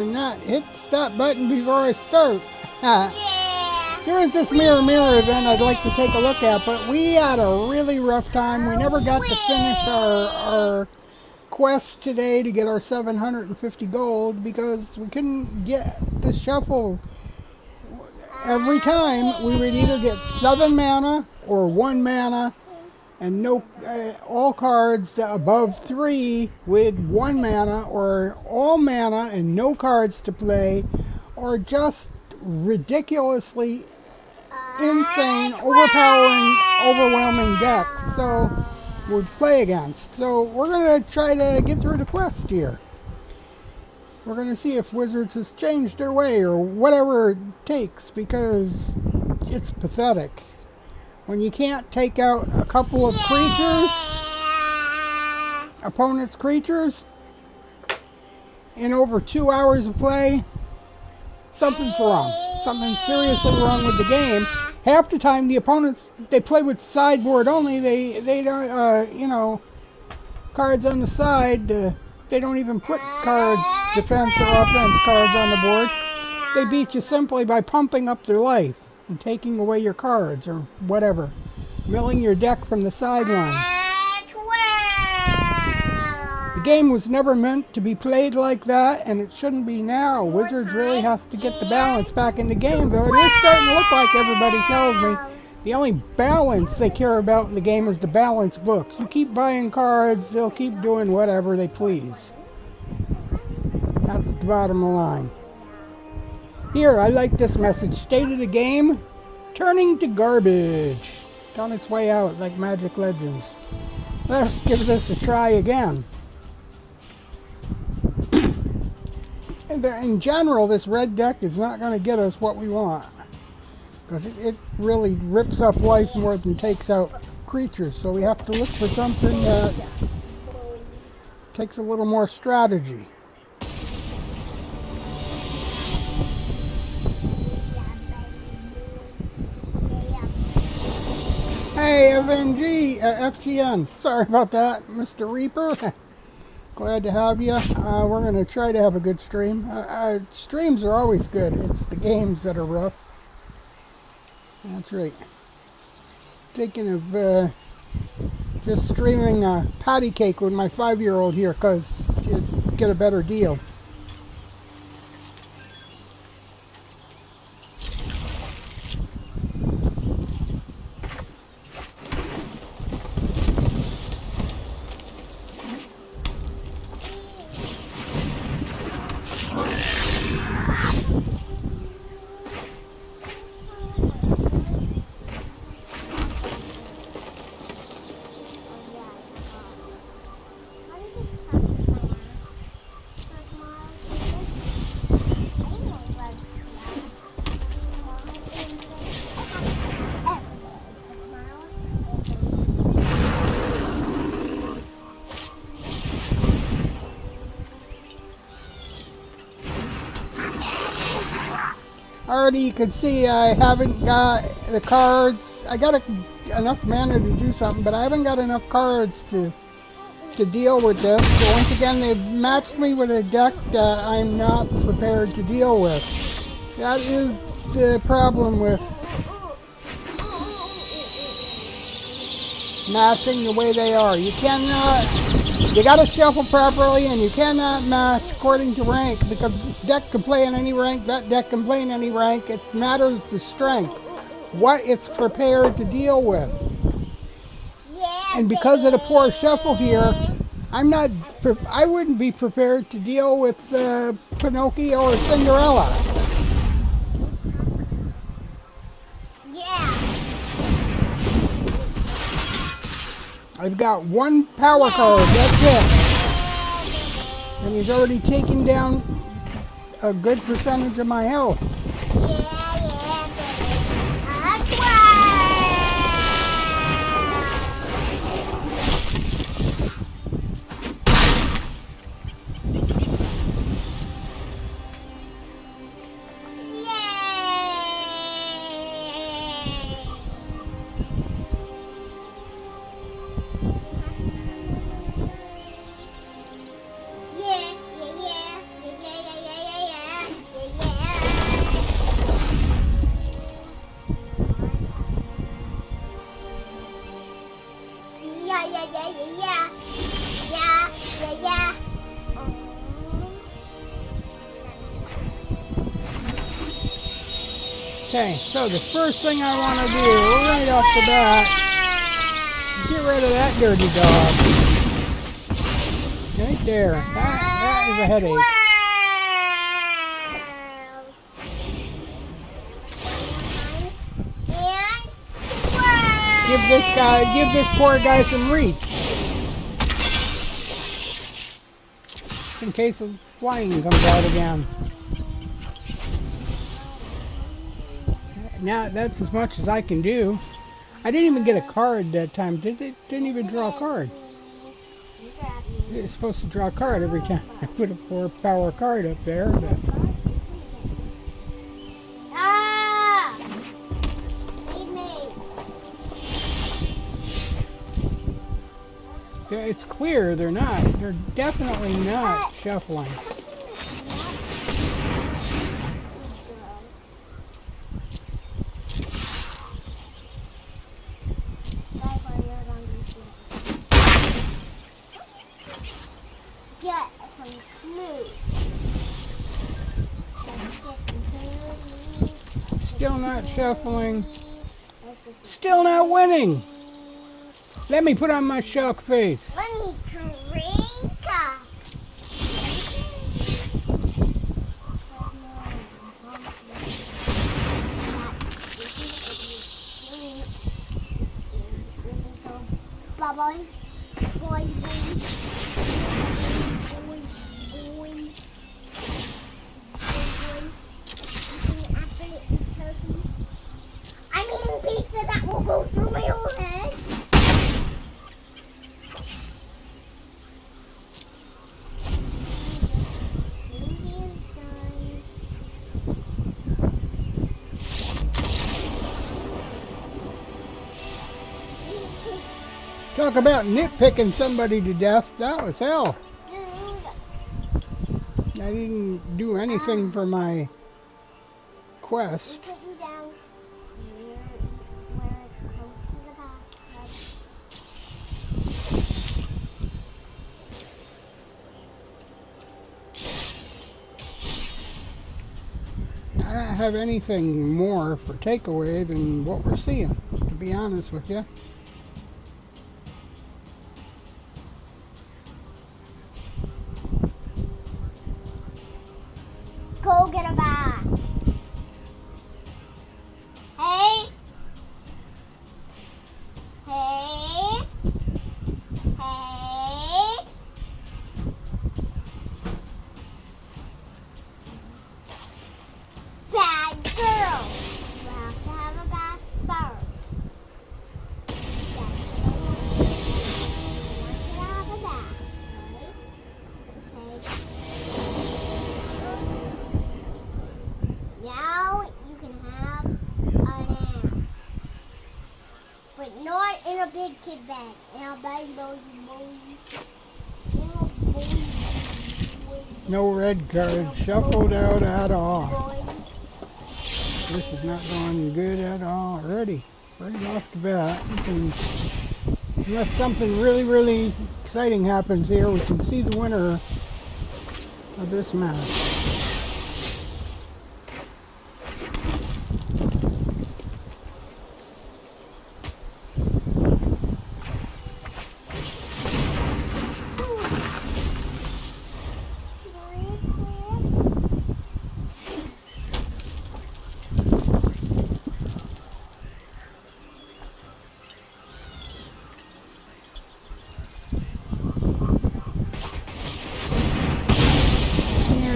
Not hit that button before I start. Yeah. Here is this mirror event I'd like to take a look at, but we had a really rough time. We never got to finish our quest today to get our 750 gold because we couldn't get the shuffle. Every time we would either get 7 mana or 1 mana, and no all cards above 3 with 1 mana, or all mana and no cards to play, or just ridiculously insane, overpowering, overwhelming deck. So we'd play against. So we're going to try to get through the quest here. We're going to see if Wizards has changed their way or whatever it takes, because it's pathetic. When you can't take out a couple of creatures, opponent's creatures, in over 2 hours of play, something's wrong. Something's seriously wrong with the game. Half the time the opponents, they play with sideboard only. They don't, cards on the side. They don't even put cards, defense or offense cards on the board. They beat you simply by pumping up their life and taking away your cards or whatever. Milling your deck from the sideline. The game was never meant to be played like that, and it shouldn't be now. Wizards really has to get the balance back in the game, though it is starting to look like, everybody tells me, the only balance they care about in the game is the balance books. You keep buying cards, they'll keep doing whatever they please. That's the bottom line. Here, I like this message. State of the game, turning to garbage. It's on its way out like Magic Legends. Let's give this a try again. In general, this red deck is not going to get us what we want, because it really rips up life more than takes out creatures. So we have to look for something that takes a little more strategy. Hey, FGN. Sorry about that, Mr. Reaper. Glad to have you. We're going to try to have a good stream. Streams are always good. It's the games that are rough. That's right. Thinking of just streaming patty cake with my 5-year-old here, because you'd get a better deal. Already you can see I haven't got the cards. I got enough mana to do something, but I haven't got enough cards to deal with this. So once again, they've matched me with a deck that I'm not prepared to deal with. That is the problem with matching the way they are. You gotta shuffle properly, and you cannot match according to rank, because this deck can play in any rank, that deck can play in any rank. It matters the strength, what it's prepared to deal with. And because of the poor shuffle here, I wouldn't be prepared to deal with Pinocchio or Cinderella. I've got 1 power card, that's it. And he's already taken down a good percentage of my health. Okay, so the first thing I want to do right off the bat, get rid of that dirty dog. Right there. That is a headache. Give this poor guy some reach. In case the flying comes out again. Now that's as much as I can do. I didn't even get a card that time. Didn't even draw a card. It's supposed to draw a card every time I put a 4-power card up there. But it's clear they're not. They're definitely not shuffling. Get some smooth. Still not shuffling. Still not winning. Let me put on my shock face. Let me drink. Bubbles. Boing, boing. I'm eating pizza that will go through my whole head. Talk about nitpicking somebody to death. That was hell. I didn't do anything for my quest. Put you down where it's close to the I don't have anything more for takeaway than what we're seeing, to be honest with you. Go get a bath. Hey. Hey. Hey. Bad girl. You have to have a bath first. Yes. You have to have a bath, right? Okay. Now you can have a nap. But not in a big kid bag. In a bag, No red cards shuffled out at all. This is not going good at all already. Right off the bat. Unless something really, really exciting happens here, we can see the winner of this match.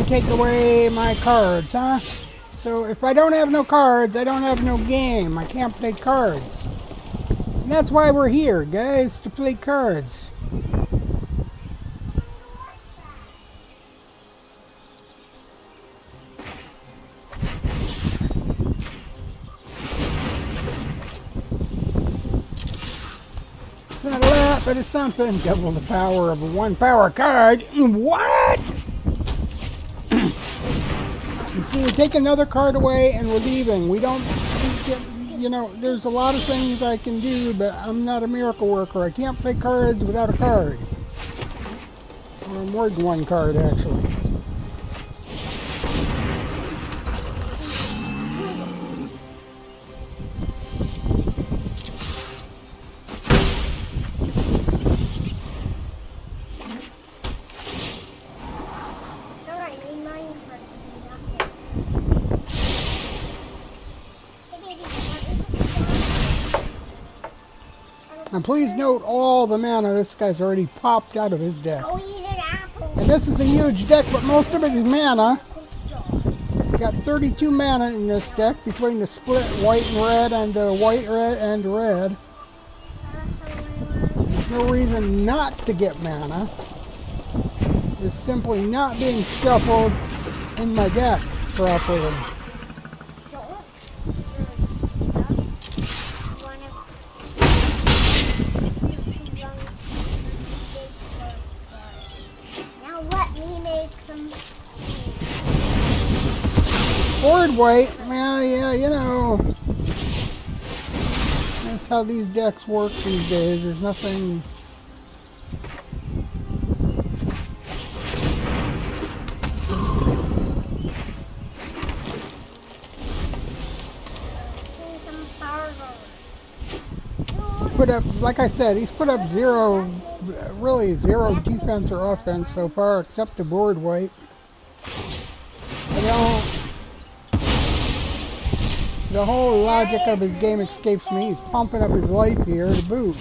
Take away my cards, huh? So if I don't have no cards, I don't have no game. I can't play cards. And that's why we're here, guys, to play cards. It's not a lot, but it's something. Double the power of a 1-power card. What? See, we take another card away and we're leaving. We don't get, you know, there's a lot of things I can do, but I'm not a miracle worker. I can't play cards without a card. Or more than one card, actually. And please note all the mana this guy's already popped out of his deck. Go eat an apple. And this is a huge deck, but most of it is mana. Got 32 mana in this deck between the split white and red and the white, red, and red. There's no reason not to get mana. It's simply not being shuffled in my deck properly. Now let me make some. Board weight, yeah, you know. That's how these decks work these days. There's nothing. Put up, like I said, he's put up really zero defense or offense so far, except the board weight. The whole logic of his game escapes me. He's pumping up his life here to boot.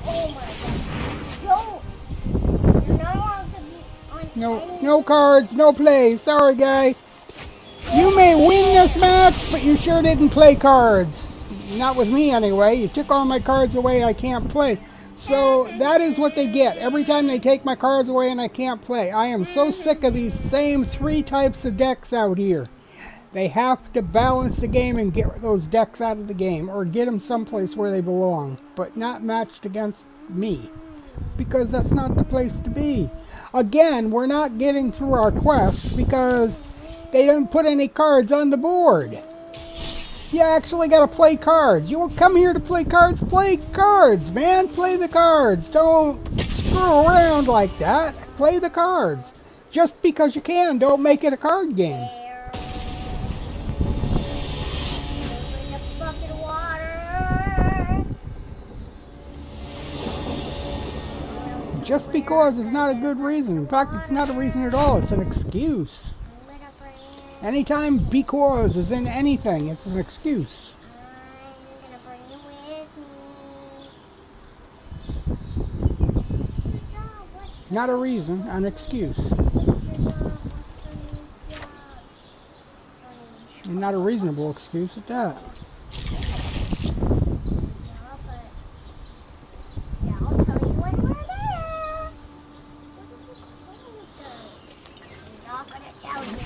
Oh my God! Don't. You're not allowed to be on. No cards, no plays. Sorry, guy. You may win this match, but you sure didn't play cards. Not with me, anyway. You took all my cards away. I can't play. So that is what they get every time they take my cards away and I can't play. I am so sick of these same 3 types of decks out here. They have to balance the game and get those decks out of the game, or get them someplace where they belong, but not matched against me, because that's not the place to be. Again, we're not getting through our quest because they didn't put any cards on the board. You actually got to play cards. You will come here to play cards. Play cards, man. Play the cards. Don't screw around like that. Play the cards. Just because you can, don't make it a card game. Bring a bucket of water. Just because is not a good reason. In fact, it's not a reason at all. It's an excuse. Anytime because is in anything, it's an excuse. I'm gonna bring you with me. Not a reason, an excuse. And not a reasonable excuse at that. Yeah, I'll tell you when we're there. I'm not gonna tell you.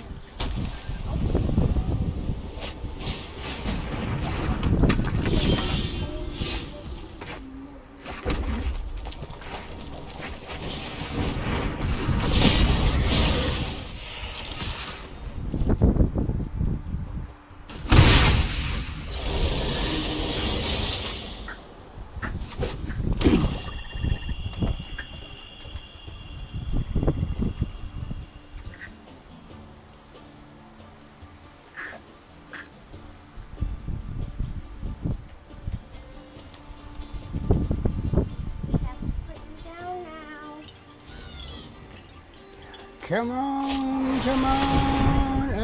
Come on, come on. Oh, we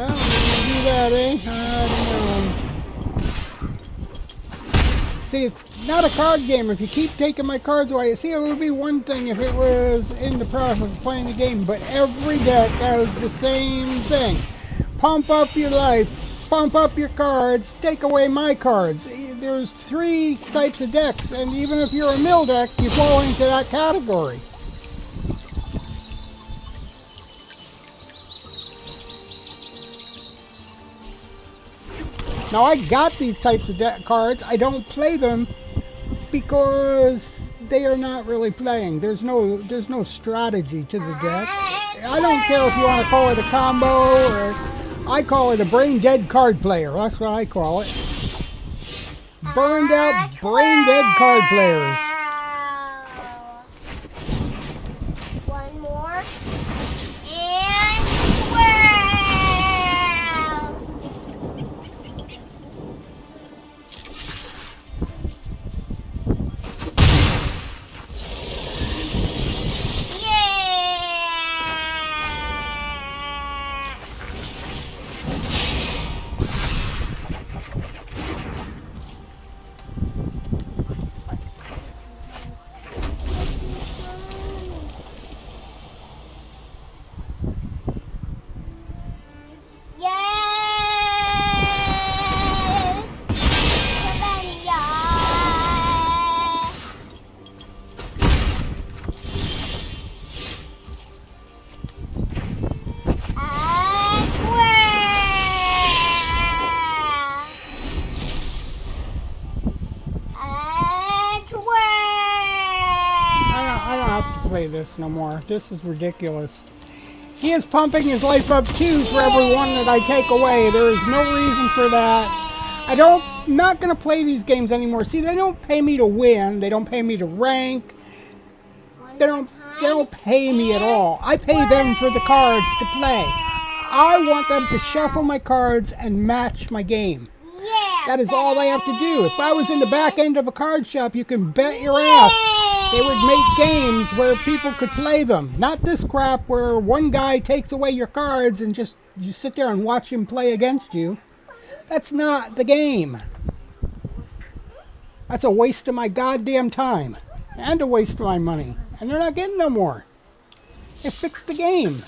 do that, eh? I don't know. See, it's not a card game. If you keep taking my cards away, see, it would be one thing if it was in the process of playing the game, but every deck has the same thing. Pump up your life, pump up your cards, take away my cards. There's 3 types of decks, and even if you're a mill deck, you fall into that category. Now, I got these types of cards. I don't play them because they are not really playing. There's no strategy to the deck. I don't care if you want to call it a combo, or I call it a brain dead card player. That's what I call it. Burned out, brain dead card players. One more. And 12. Yeah. I don't have to play this no more. This is ridiculous. He is pumping his life up too for every one that I take away. There is no reason for that. I'm not going to play these games anymore. See, they don't pay me to win. They don't pay me to rank. They don't pay me at all. I pay them for the cards to play. I want them to shuffle my cards and match my game. Yeah. That is all they have to do. If I was in the back end of a card shop, you can bet your ass they would make games where people could play them. Not this crap where one guy takes away your cards and just you sit there and watch him play against you. That's not the game. That's a waste of my goddamn time. And a waste of my money. And they're not getting no more. They fixed the game.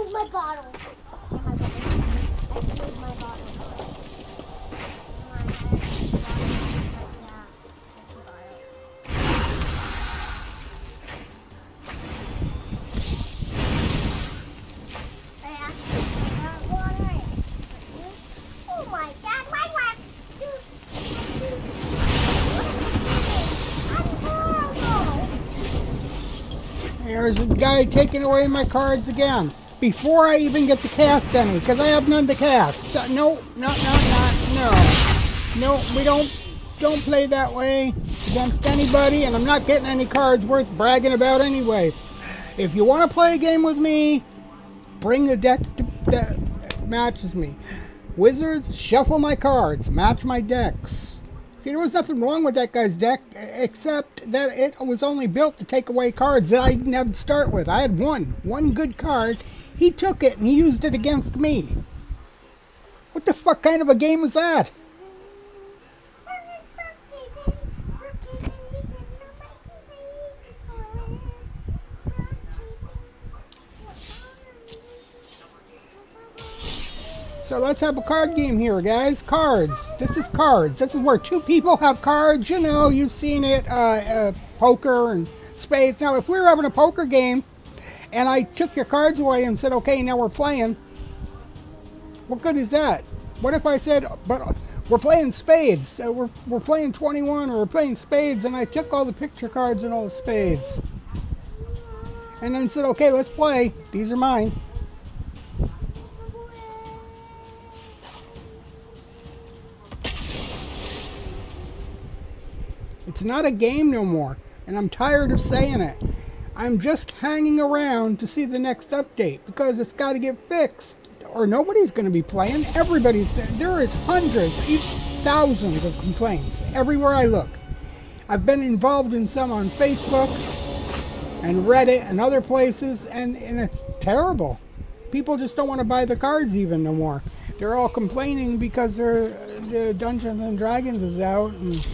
My bottle. I have to move my bottle. Oh my God, my wax. There's a guy taking away my cards again. Before I even get to cast any, because I have none to cast. So, no, no, we don't play that way against anybody, and I'm not getting any cards worth bragging about anyway. If you want to play a game with me, bring a deck that matches me. Wizards, shuffle my cards, match my decks. See, there was nothing wrong with that guy's deck, except that it was only built to take away cards that I didn't have to start with. I had one good card. He took it and he used it against me. What the fuck kind of a game is that? So let's have a card game here, guys. Cards. This is cards. This is where two people have cards. You know, you've seen it. Poker and spades. Now, if we were having a poker game, and I took your cards away and said, okay, now we're playing. What good is that? What if I said, but we're playing spades. We're playing 21 or we're playing spades, and I took all the picture cards and all the spades. And then said, okay, let's play. These are mine. It's not a game no more, and I'm tired of saying it. I'm just hanging around to see the next update because it's got to get fixed or nobody's going to be playing. There is hundreds, even thousands of complaints everywhere I look. I've been involved in some on Facebook and Reddit and other places, and it's terrible. People just don't want to buy the cards even no more. They're all complaining because the Dungeons and Dragons is out and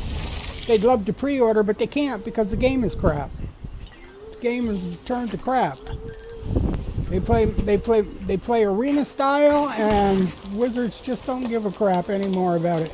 they'd love to pre-order, but they can't because the game is crap. Game is turned to crap. They play arena style, and Wizards just don't give a crap anymore about it.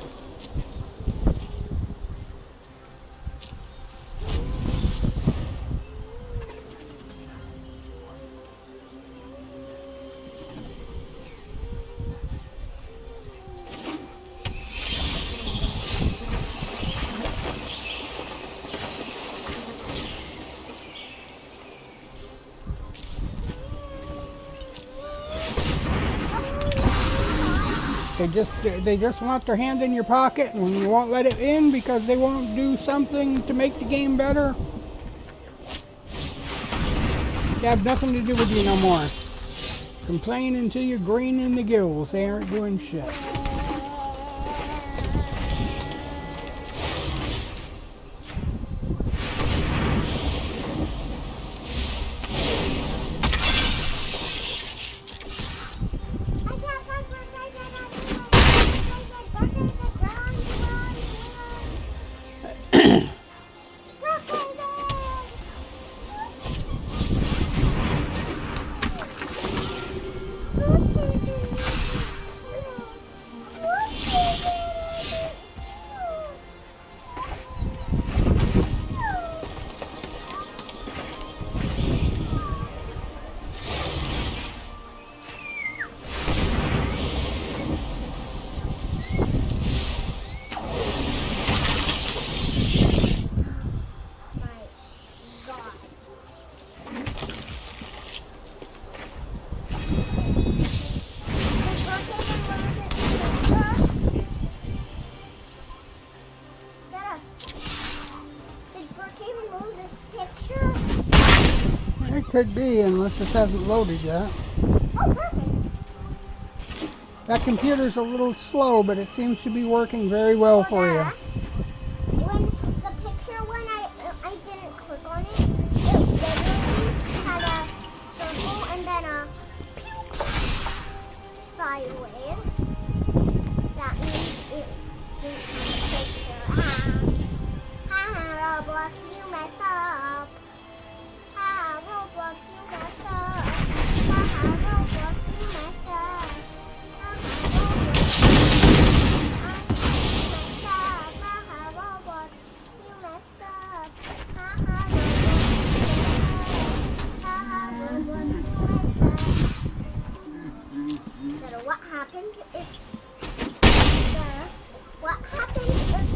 They just want their hand in your pocket, and you won't let it in because they won't do something to make the game better. They have nothing to do with you no more. Complain until you're green in the gills. They aren't doing shit. It could be, unless this hasn't loaded yet. Oh, perfect. That computer's a little slow, but it seems to be working very well for you. When the picture, when I didn't click on it, it literally had a circle and then a pew sideways. That means it didn't picture. Roblox, you messed up. Roblox, you messed up. Roblox, you messed up. Roblox, you messed up. Roblox, you messed up. What happens if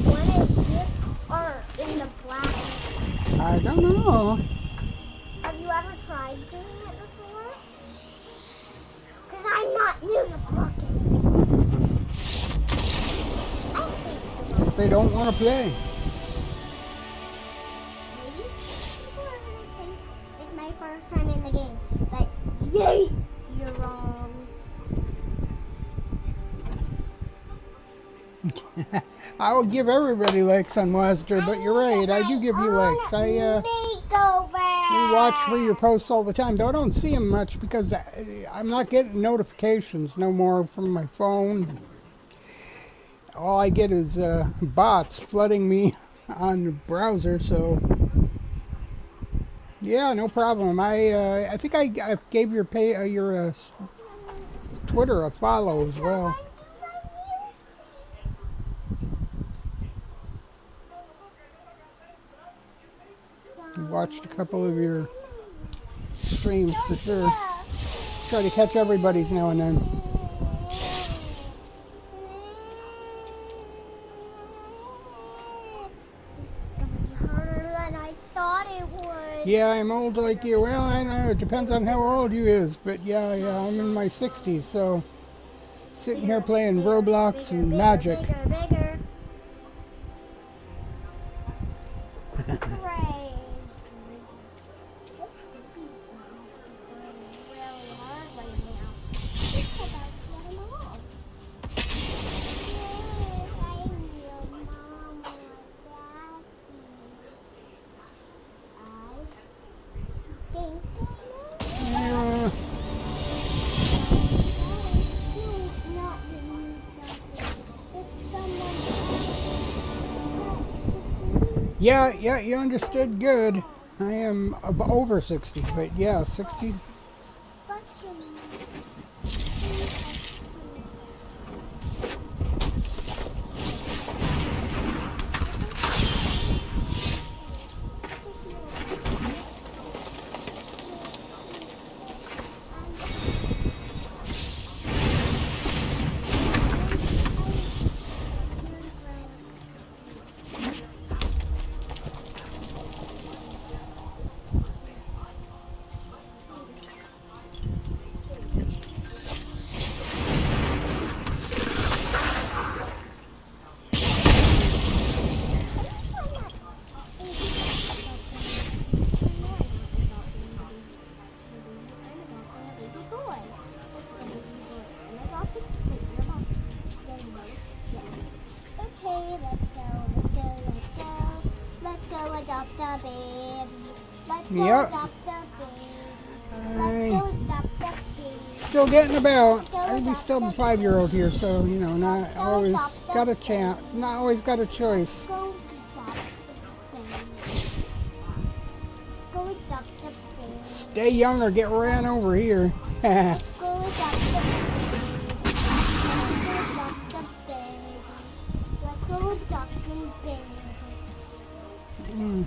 one of these are in the black? I don't know. Have you ever tried doing it before? Because I'm not new to Crockett. I hate the Guess they don't want to play. Maybe people are going to think it's my first time in the game. But yay, you're wrong. I will give everybody likes on Wazder, but you're right. I do give you likes. We watch for your posts all the time, though I don't see them much because I'm not getting notifications no more from my phone. All I get is bots flooding me on the browser, so yeah, no problem. I think I gave your Twitter a follow as well. Watched a couple of your streams for sure. Try to catch everybody's now and then. This is going to be harder than I thought it would. Yeah, I'm old like you. Well, I know. It depends on how old you is. But yeah, I'm in my 60s, so sitting here playing Roblox and Magic. Bigger. Hooray. This must be really hard right now. It's about to get them all. Yay, I need a mama, daddy. I think Yeah. not me, daddy. It's someone else. Yeah, you understood good. I am over 60, but yeah, 60. the baby. Let's go Yep. adopt the baby. Let's go adopt the baby. Still getting about. Let's go I'd be adopt still the a 5-year-old here, so you know, not Let's go always adopt the got a baby. chance. Not always got a choice. Let's go adopt the baby. Let's go adopt the baby. Stay young or get ran over here. Let's go adopt the baby. Let's go adopt the baby. Mm.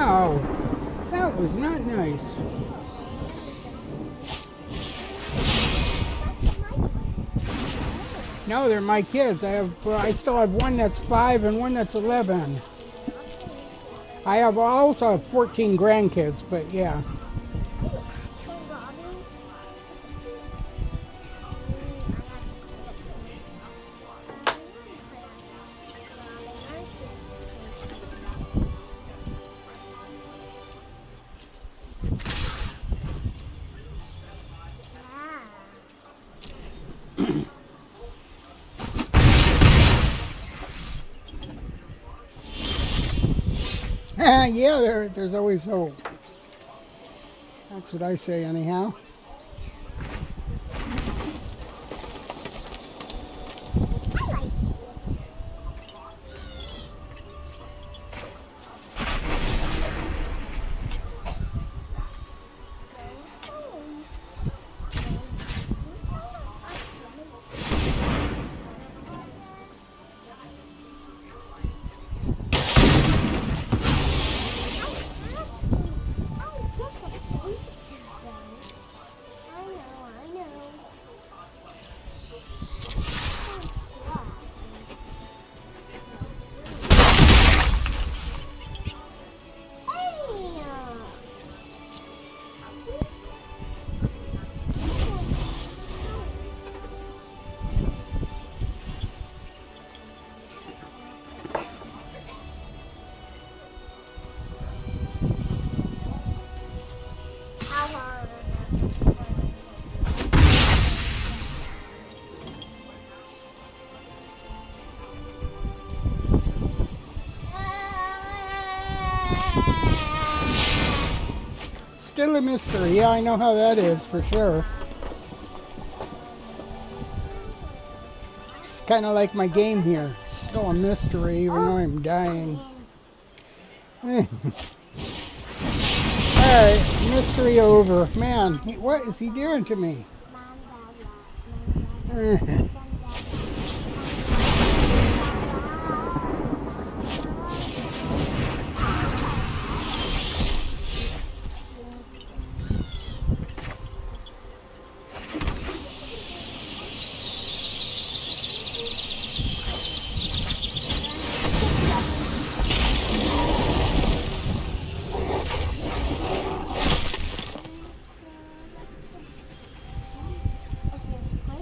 Oh, that was not nice. No, they're my kids. I still have one that's 5 and one that's 11. I also have 14 grandkids, but yeah. Yeah, there's always hope. That's what I say anyhow. Still a mystery. Yeah, I know how that is for sure. It's kind of like my game here. Still a mystery, even though I'm dying. Alright, mystery over. Man, what is he doing to me?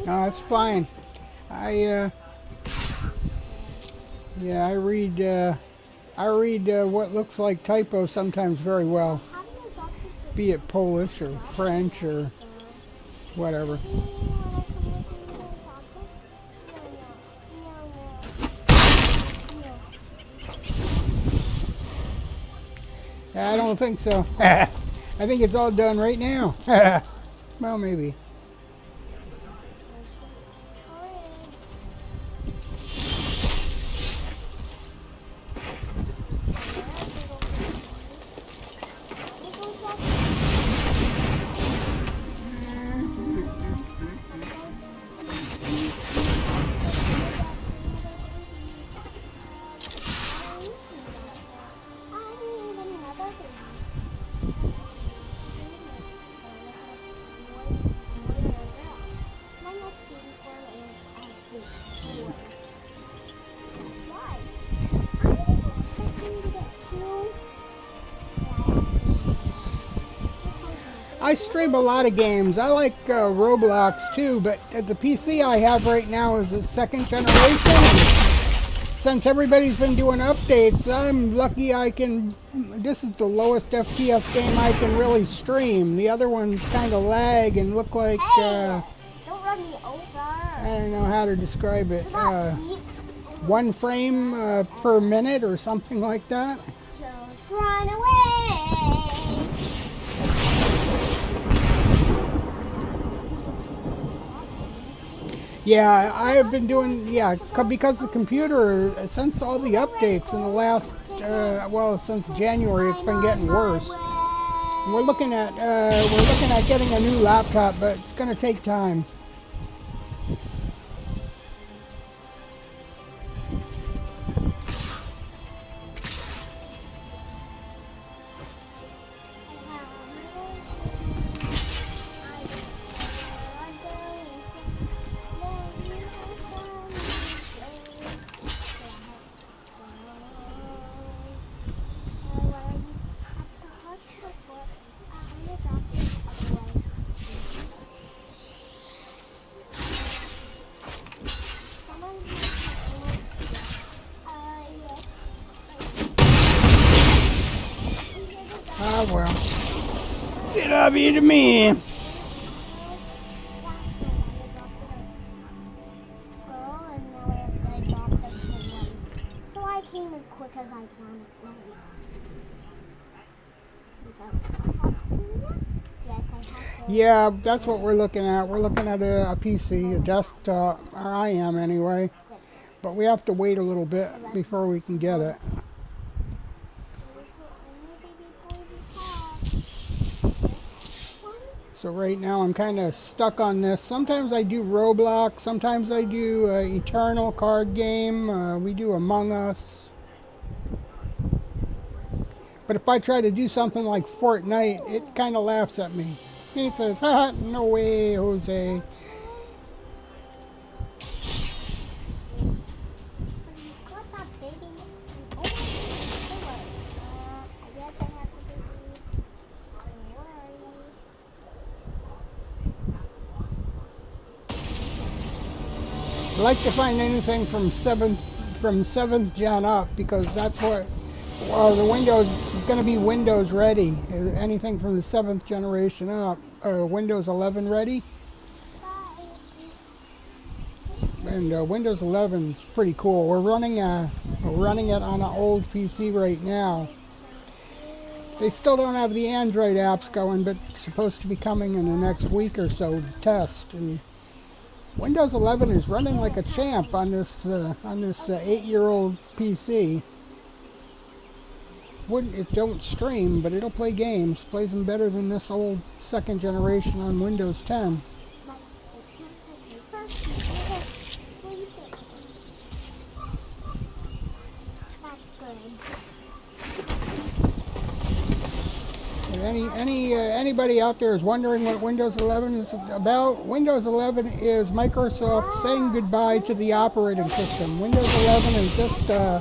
No, it's fine. Yeah, I read what looks like typo sometimes very well, be it Polish or French or whatever. I don't think so. I think it's all done right now. Well, maybe. I stream a lot of games. I like Roblox too, but the PC I have right now is the second generation. Since everybody's been doing updates, I'm lucky I can. This is the lowest FPS game I can really stream. The other ones kind of lag and look like. Hey, don't run me over. I don't know how to describe it. 1 frame per minute or something like that. Don't run away. Yeah, I have been doing, yeah, because the computer, since all the updates in the last, well, since January, it's been getting worse. And we're looking at getting a new laptop, but it's going to take time. Ah, well. C'est la vie de me. So I came as quick as I can. Yes, I have to. Yeah, that's what we're looking at. We're looking at a PC, a desktop, or I am anyway. But we have to wait a little bit before we can get it. So right now I'm kind of stuck on this. Sometimes I do Roblox, sometimes I do Eternal card game. We do Among Us. But if I try to do something like Fortnite, it kind of laughs at me. He says, "Ha, no way, Jose." I like to find anything from seventh gen up, because that's what the Windows is going to be Windows ready. Anything from the 7th generation up, Windows 11 ready. And Windows 11 is pretty cool. We're running it on an old PC right now. They still don't have the Android apps going, but it's supposed to be coming in the next week or so to test. And Windows 11 is running like a champ on this 8-year-old PC. It don't stream, but it'll play games. Plays them better than this old 2nd generation on Windows 10. Anybody out there is wondering what Windows 11 is about? Windows 11 is Microsoft saying goodbye to the operating system. Windows 11 is just a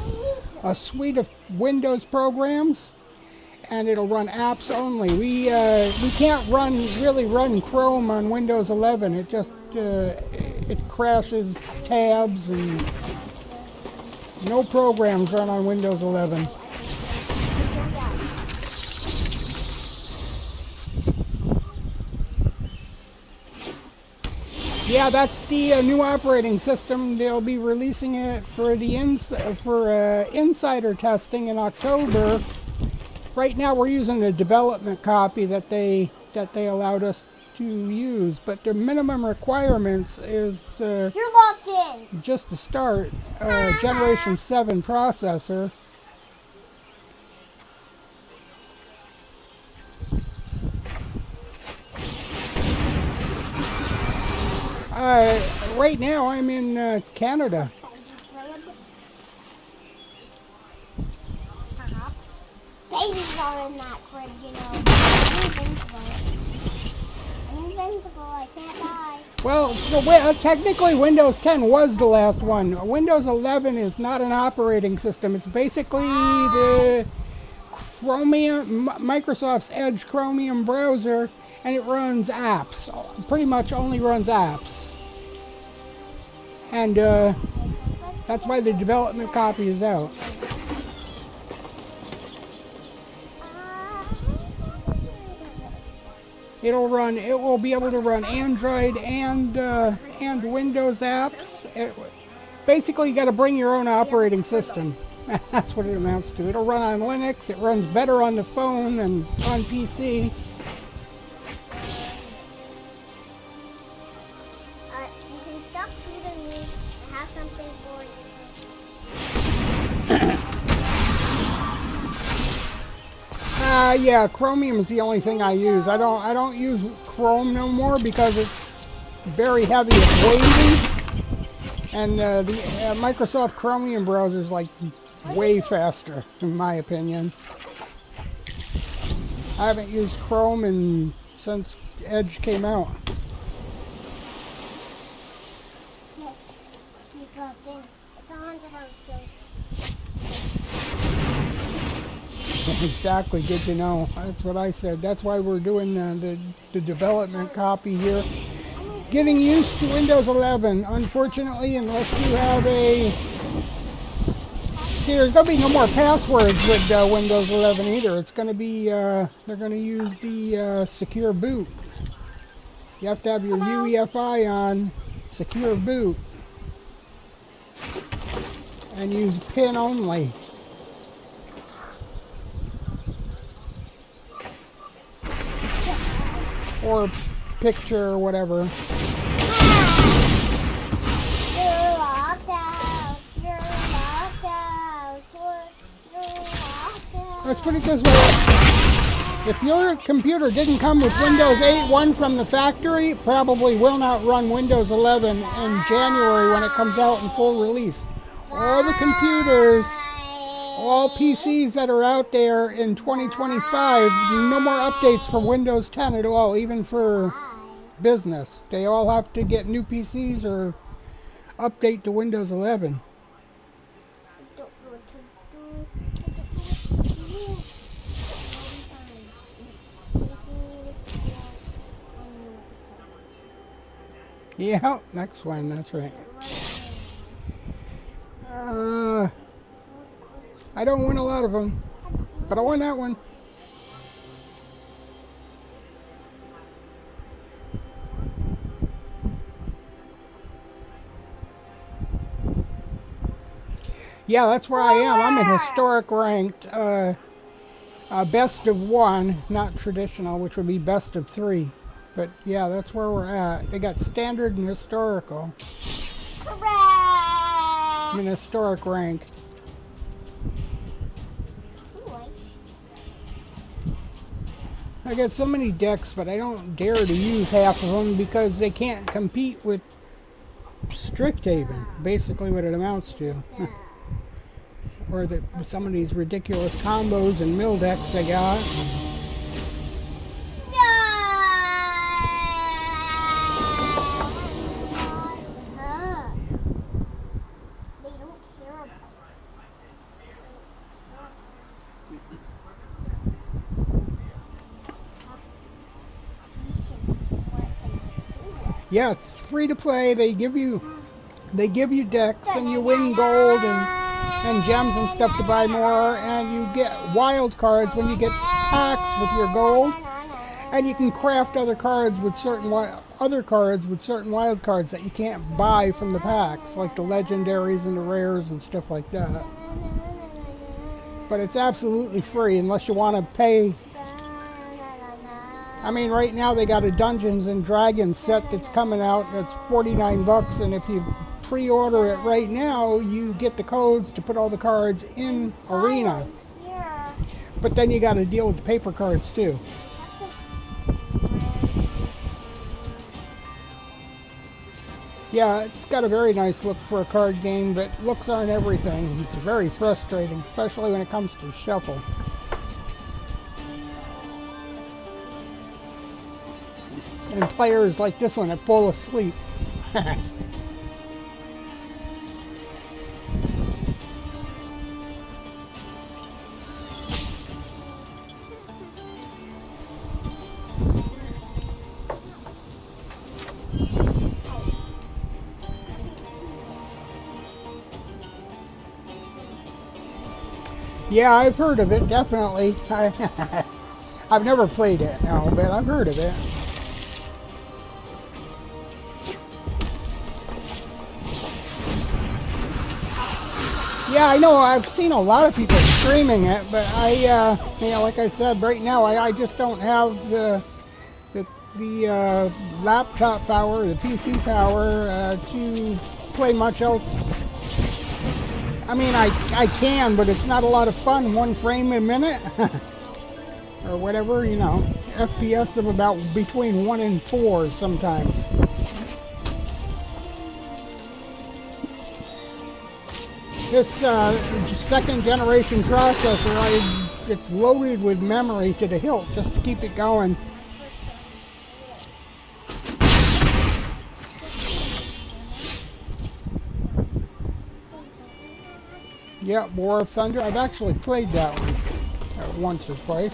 suite of Windows programs, and it'll run apps only. We can't really run Chrome on Windows 11. It just it crashes tabs, and no programs run on Windows 11. Yeah, that's the new operating system. They'll be releasing it for the insider testing in October. Right now, we're using the development copy that they allowed us to use, but the minimum requirements is you're locked in. Just to start Generation 7 processor. Right now I'm in Canada. Babies are in that crib, you know. I'm invincible. I can't die. Well, technically Windows 10 was the last one. Windows 11 is not an operating system. It's basically the Microsoft's Edge Chromium browser, and it runs apps. Pretty much only runs apps. And that's why the development copy is out. It will be able to run Android and Windows apps. Basically, you got to bring your own operating system. That's what it amounts to. It'll run on Linux. It runs better on the phone than on PC. You can stop shooting me. I have something for you. Yeah, Chromium is the only thing I use. I don't use Chrome no more because it's very heavy. It's weighty, and the Microsoft Chromium browser is like way faster, in my opinion. I haven't used Chrome since Edge came out. Yes, he's thing. It's 100%. Exactly, good to know. That's what I said. That's why we're doing the development copy here. Getting used to Windows 11. Unfortunately, unless you have a... See, there's going to be no more passwords with Windows 11 either. It's going to be... they're going to use the secure boot. You have to have your UEFI on secure boot. And use PIN only. Or picture or whatever. You're locked out. You're locked out. You're locked out. Let's put it this way. If your computer didn't come with Windows 8.1 from the factory, it probably will not run Windows 11 in January when it comes out in full release. All the computers, all PCs that are out there in 2025, no more updates for Windows 10 at all, even for business. They all have to get new PCs or update to Windows 11. Yeah, next one, that's right. I don't win a lot of them, but I won that one. Yeah, that's where I am. I'm in historic ranked. Best of one, not traditional, which would be best of three. But yeah, that's where we're at. They got standard and historical. Correct. I'm in historic rank. I got so many decks, but I don't dare to use half of them because they can't compete with Strixhaven. Basically what it amounts to. Or some of these ridiculous combos and mill decks I got. Yeah, it's free to play. They give you decks and you win gold and gems and stuff to buy more, and you get wild cards when you get packs with your gold, and you can craft other cards with certain wild cards that you can't buy from the packs, like the legendaries and the rares and stuff like that. But it's absolutely free unless you want to pay. I mean, right now they got a Dungeons and Dragons set that's coming out that's $49, and if you pre-order it right now, you get the codes to put all the cards in Arena. But then you got to deal with the paper cards too. Yeah, it's got a very nice look for a card game, but looks aren't everything. It's very frustrating, especially when it comes to shuffle. And players like this one that fall asleep. Yeah, I've heard of it, definitely. I've never played it, no, but I've heard of it. Yeah, I know. I've seen a lot of people streaming it, but you know, like I said, right now I just don't have the, the laptop power, the PC power to play much else. I mean, I can, but it's not a lot of fun. 1 frame a minute, or whatever, you know. FPS of about between 1 and 4 sometimes. This second generation processor, it's loaded with memory to the hilt just to keep it going. Yeah, War of Thunder. I've actually played that one once or twice.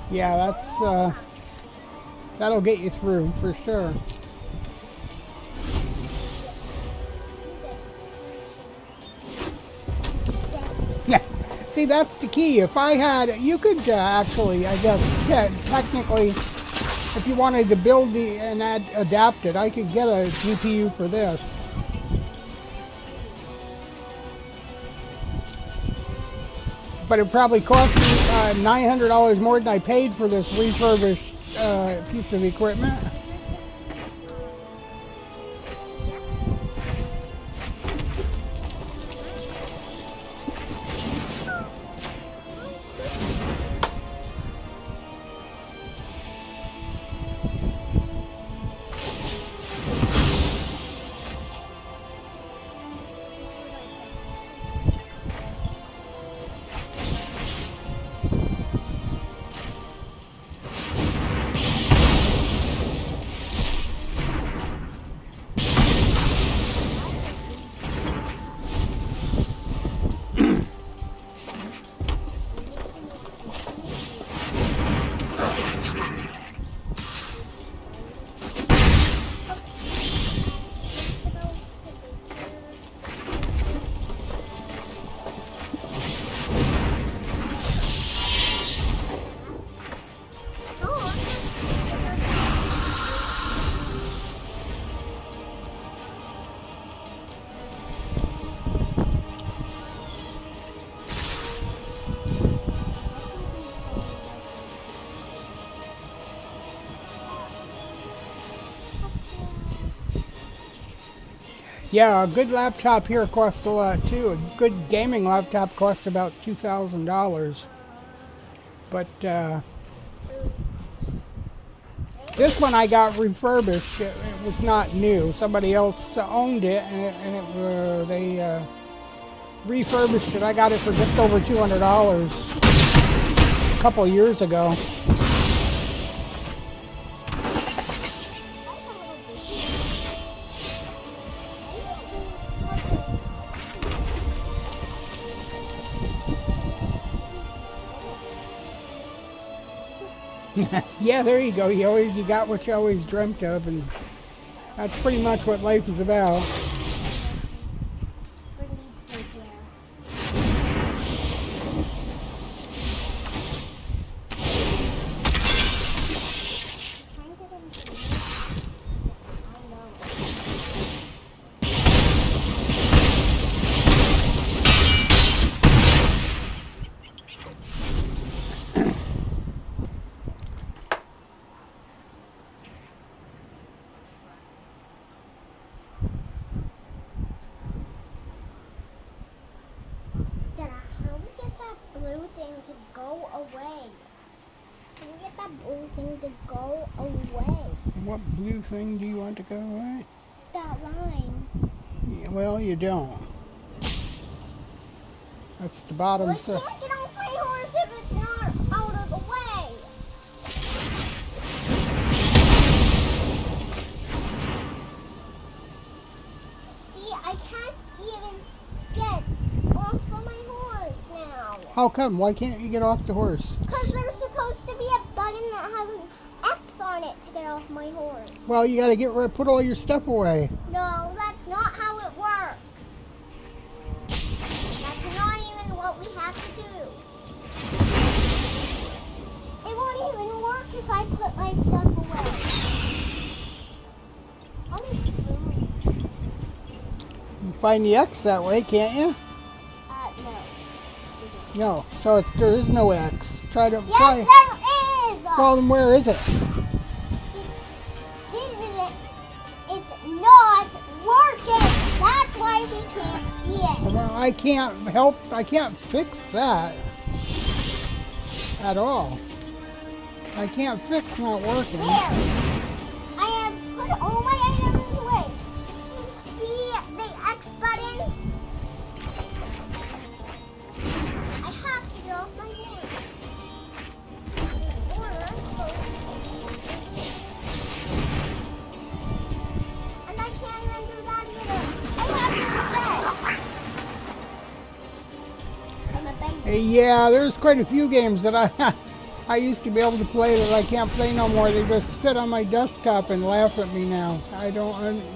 Yeah, that'll get you through for sure. Yeah, see, that's the key. If I had, you could actually, I guess, yeah, technically, if you wanted to build and adapt it, I could get a GPU for this. But it probably cost me $900 more than I paid for this refurbished piece of equipment. Yeah, a good laptop here costs a lot too. A good gaming laptop costs about $2,000. But this one I got refurbished. It was not new. Somebody else owned it, and they refurbished it. I got it for just over $200 a couple of years ago. Yeah, there you go. You got what you always dreamt of, and that's pretty much what life is about. To go away. Can we get that blue thing to go away? What blue thing do you want to go away? That line. Yeah, well, you don't. That's the bottom. Well, I can't get off my horse if it's not out of the way. See, I can't even get off of my horse now. How come? Why can't you get off the horse? Because there's supposed to be a button that has an X on it to get off my horse. Well, you got to put all your stuff away. No, that's not how it works. That's not even what we have to do. It won't even work if I put my stuff away. You can find the X that way, can't you? No. No. So there is no X. Try. Yes, there is! Well, then where is it? It's not working. That's why we can't see it. Well, I can't fix that at all. I can't fix not working. There. I have put all my items away. Do you see the X button? I have to get off my horse. And I can't even do that either. I have to do that. I'm a baby. Yeah, there's quite a few games that I used to be able to play that I can't play no more. They just sit on my desktop and laugh at me now.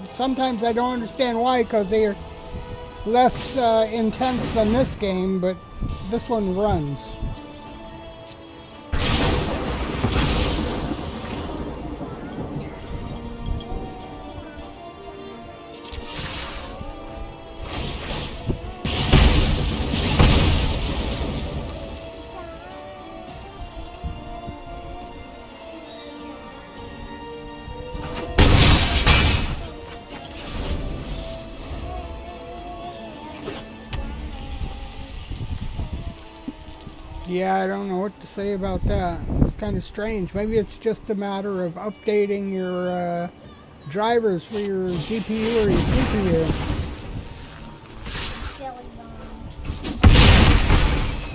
Sometimes I don't understand why, because they are less intense than this game, but this one runs. Yeah, I don't know what to say about that. It's kind of strange. Maybe it's just a matter of updating your drivers for your GPU or your CPU.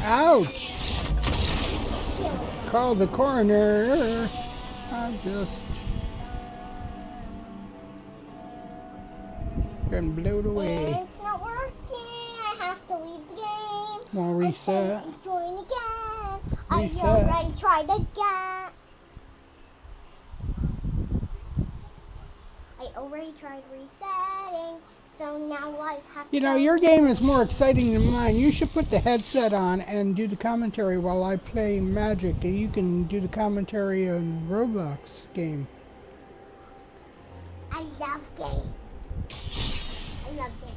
Ouch! Call the coroner. I'm just getting blown away. It's not working. I have to leave the game. Want to reset? Join again. Reset. I already tried again. I already tried resetting, so now I have You to... know, your game is more exciting than mine. You should put the headset on and do the commentary while I play Magic, and you can do the commentary on Roblox game. I love games. I love games.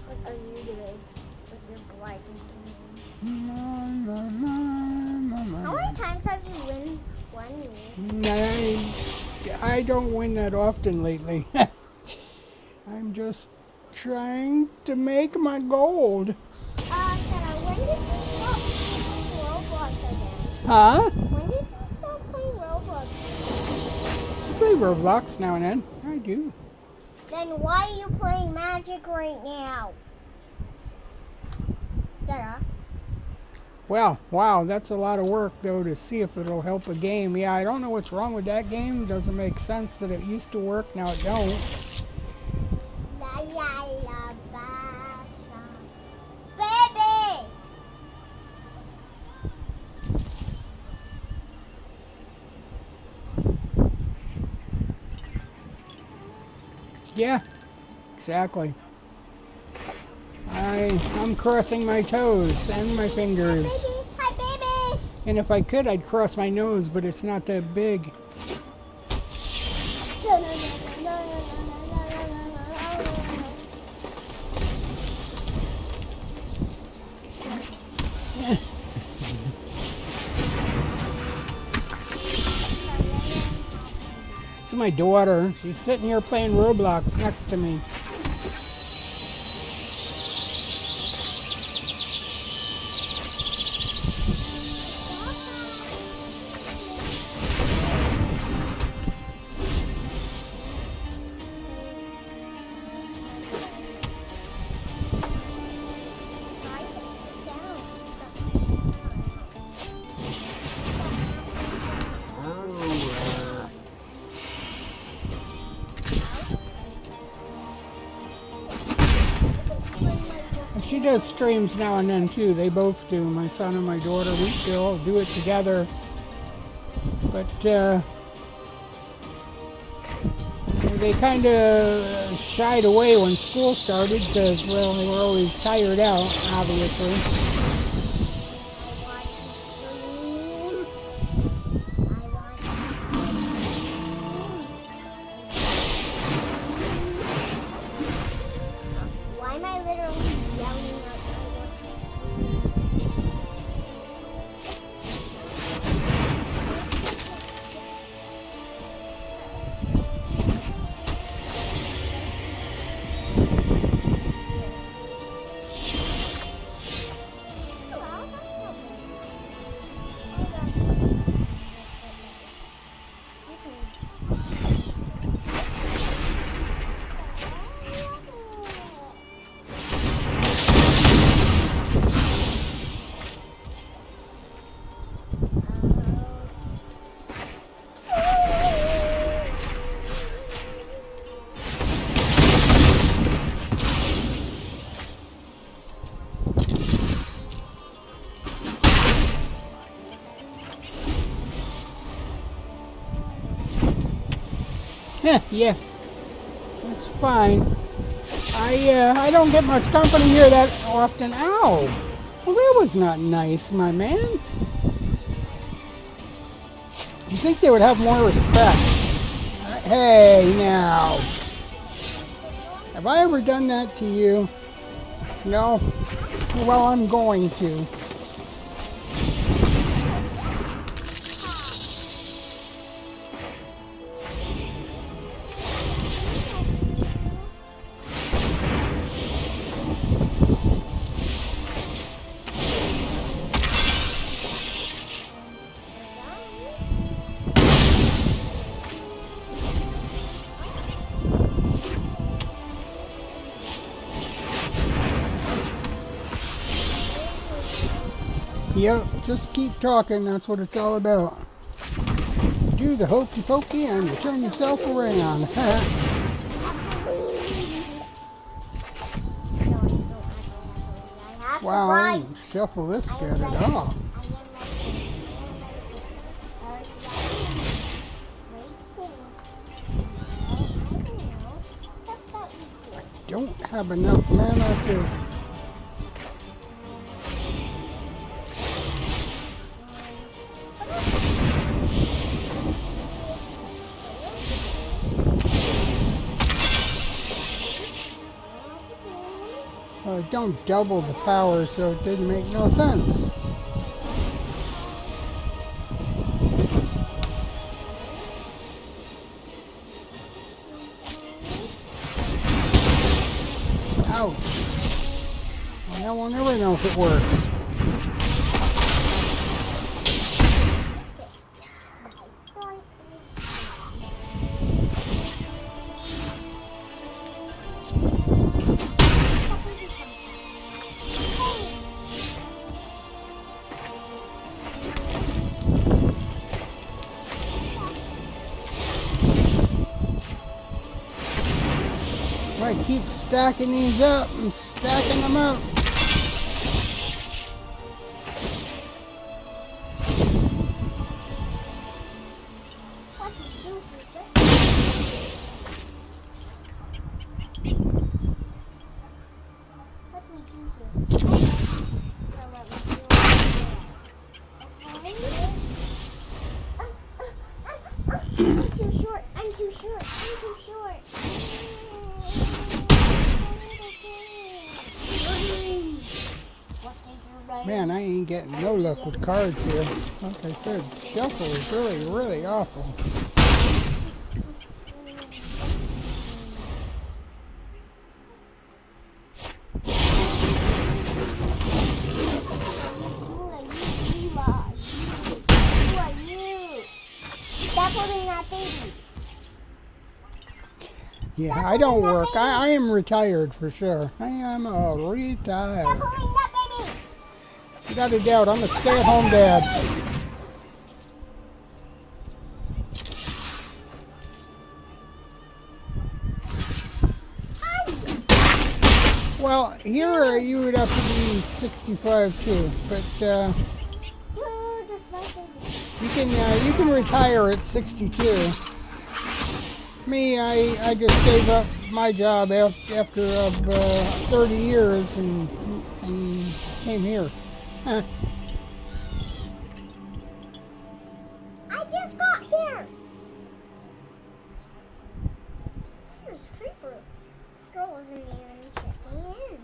What are you doing with your gliding game? How many times have you won these? I don't win that often lately. I'm just trying to make my gold. Sarah, when did you stop playing Roblox again? Huh? When did you stop playing Roblox? I play Roblox now and then. I do. Then why are you playing Magic right now? Sarah? Well, wow, that's a lot of work, though, to see if it'll help a game. Yeah, I don't know what's wrong with that game. It doesn't make sense that it used to work, now it don't. La la la ba, baby! Yeah, exactly. I'm crossing my toes and my fingers. Hi, baby! And if I could, I'd cross my nose, but it's not that big. It's my daughter. She's sitting here playing Roblox next to me. does streams now and then too. They both do. My son and my daughter. We still do it together. But they kind of shied away when school started because, well, they were always tired out, obviously. Why am I literally yelling out I want to Yeah, that's fine. I don't get much company here that often. Ow! Well, that was not nice, my man. You think they would have more respect? Hey, now. Have I ever done that to you? No? Well, I'm going to. Yep, just keep talking, that's what it's all about. Do the hokey pokey and you turn yourself around. Wow, I didn't shuffle this good at all. I don't have enough mana to... Well, it don't double the power, so it didn't make no sense. Ouch. Well, now we'll never know if it works. I keep stacking these up and stacking them up. I'm too short. I'm too short. I'm too short. Man, I ain't getting no luck with cards here. Like I said, shuffle is really, really awful. Yeah, I don't work. I am retired for sure. I am retired. Stop holding that baby. Without a doubt, I'm a stay-at-home dad. Well, here you would have to be 65 too, but Just right there. you can retire at 62. Me, I just gave up my job after 30 years and came here. Huh. I just got here. There's creepers. This girl wasn't even checking in.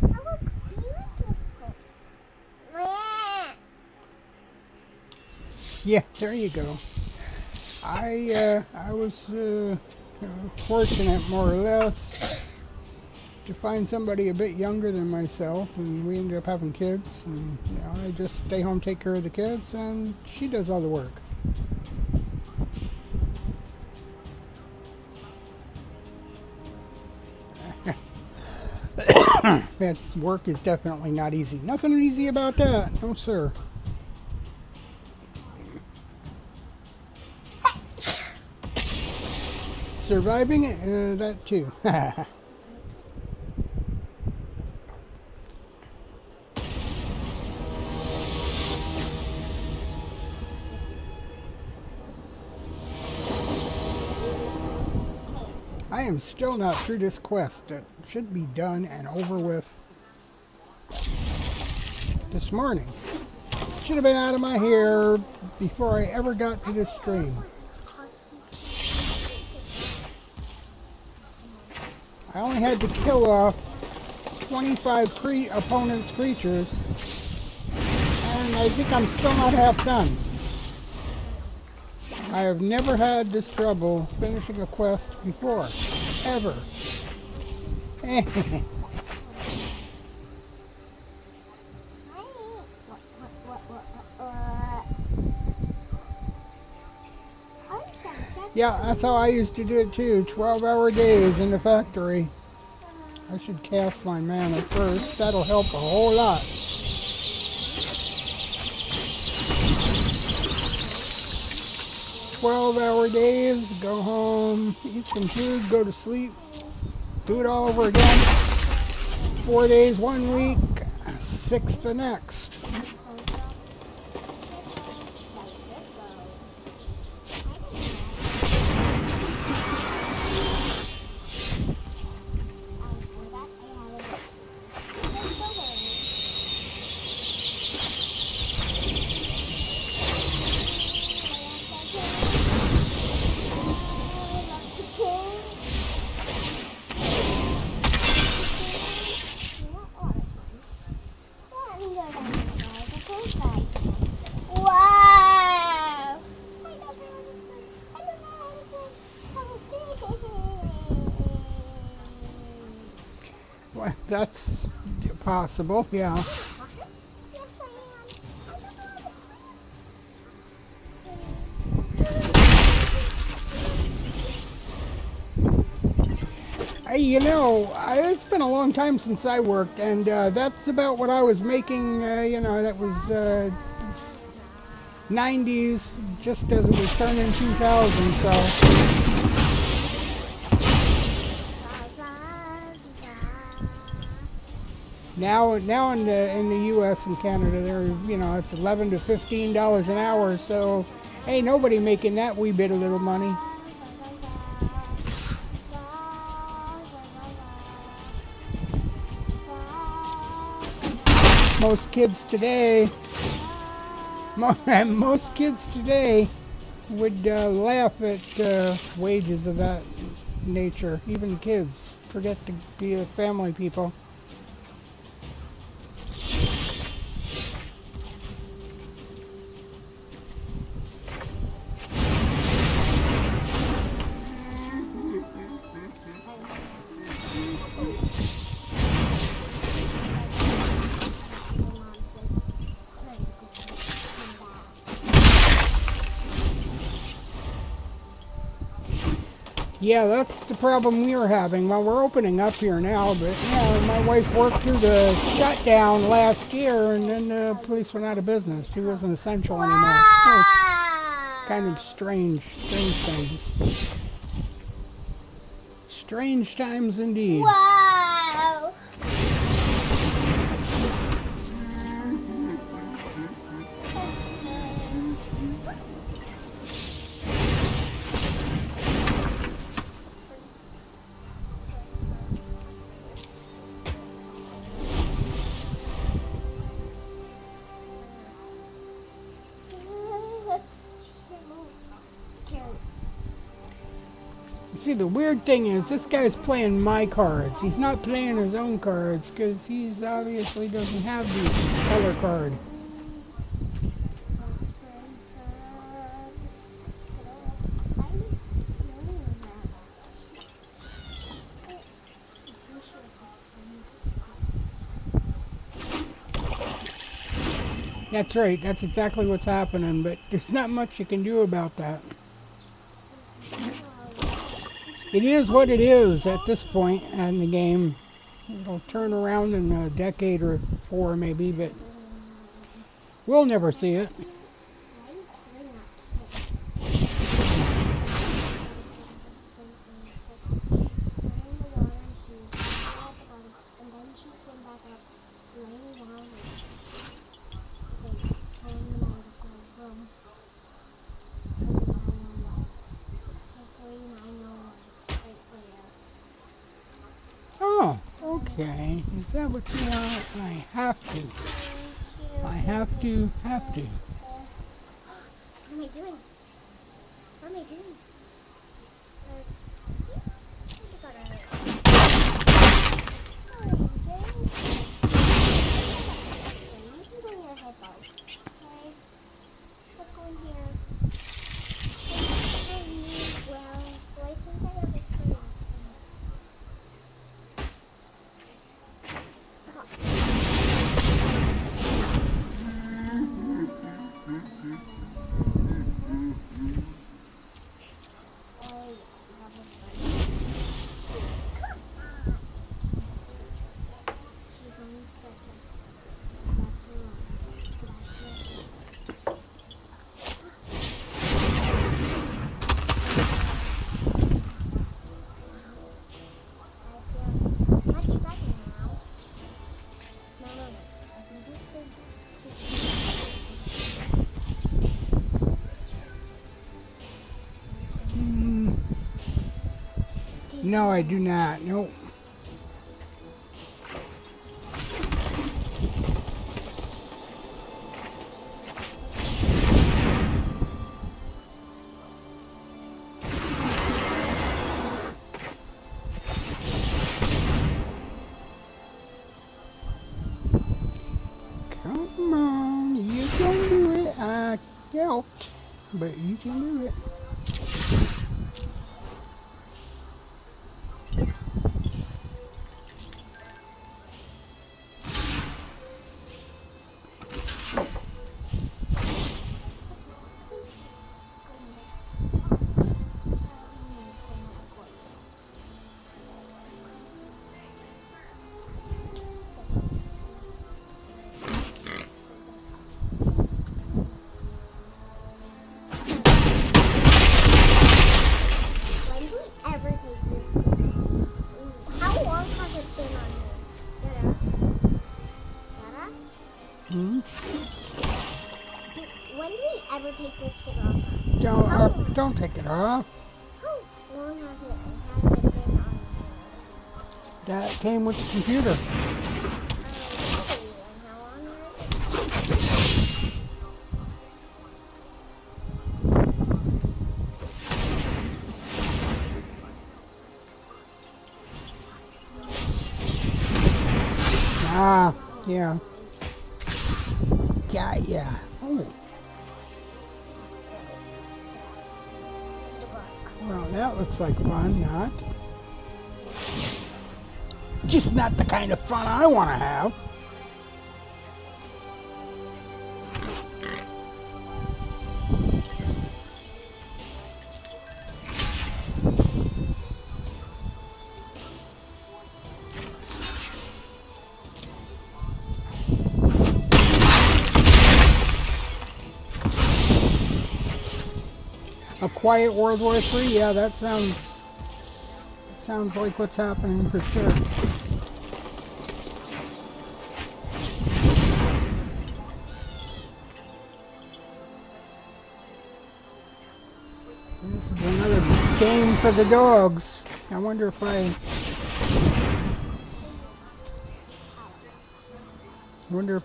Oh, look, beautiful. Yeah, there you go. I was fortunate, more or less, to find somebody a bit younger than myself, and we ended up having kids. And I just stay home, take care of the kids, and she does all the work. That work is definitely not easy. Nothing easy about that, no sir. Surviving it, that too. I am still not through this quest that should be done and over with this morning. Should have been out of my hair before I ever got to this stream. I only had to kill off 25 opponent's creatures, and I think I'm still not half done. I have never had this trouble finishing a quest before, ever. Yeah, that's how I used to do it too. 12-hour days in the factory. I should cast my mana first. That'll help a whole lot. "12-hour days, go home, eat some food, go to sleep, do it all over again. 4 days 1 week, 6 the next." Wow! Well, that's possible, yeah. Yes, I am. Hey, it's been a long time since I worked, and that's about what I was making, that was 90s, just as it was turning 2000, so. Now in the U.S. and Canada, it's $11 to $15 an hour, so ain't nobody making that wee bit of little money. Most kids today would laugh at wages of that nature. Even kids forget to be family people. Yeah, that's the problem we are having. Well, we're opening up here now, but yeah, my wife worked through the shutdown last year, and then the police went out of business. She wasn't essential anymore. That was kind of strange things. Strange times indeed. Wow. See, the weird thing is, this guy's playing my cards. He's not playing his own cards, because he's obviously doesn't have the color card. That's right, that's exactly what's happening, but there's not much you can do about that. It is what it is at this point in the game. It'll turn around in a decade or 4 maybe, but we'll never see it. Oh, okay. Is that what you want? I have to. I have to. What am I doing? What am I doing? Let's go in here. Well, so I think I have this one. No, I do not. Nope. Come on, you can do it. I helped, but you can do it. When do we ever take this? How long has it been on here? Dada? Hmm? When do we ever take this sticker off? Don't take it off. How long has it been on here? That came with the computer. And how long has Ah, yeah. Got ya. Oh, well, that looks like fun. Not. Just not the kind of fun I want to have. quiet World War III. Yeah, that sounds like what's happening for sure. This is another game for the dogs. I wonder if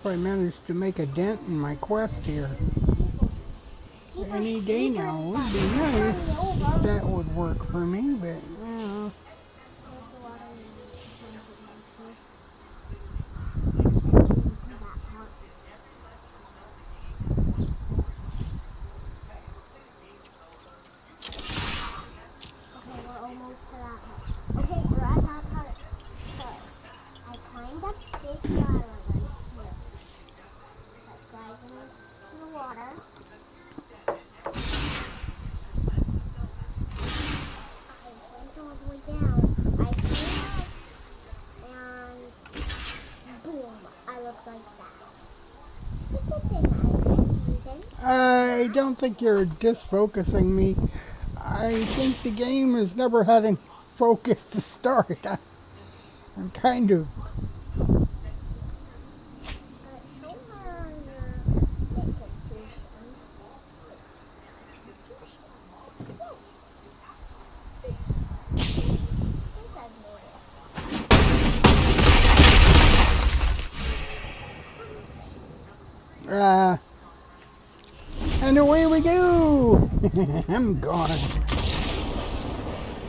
I managed to make a dent in my quest here. Any day now would be nice. That would work for me, but we're almost to that part. Okay, we're at that part. So, I climbed up this ladder right here. That slides into the water. I went all the way down. I came up, and boom, I looked like that. The good thing I was just using. I don't think you're disfocusing me. I think the game has never had any focus to start. I'm kind of... Show her your institution. Yes. Yes. And away we go! I'm gone.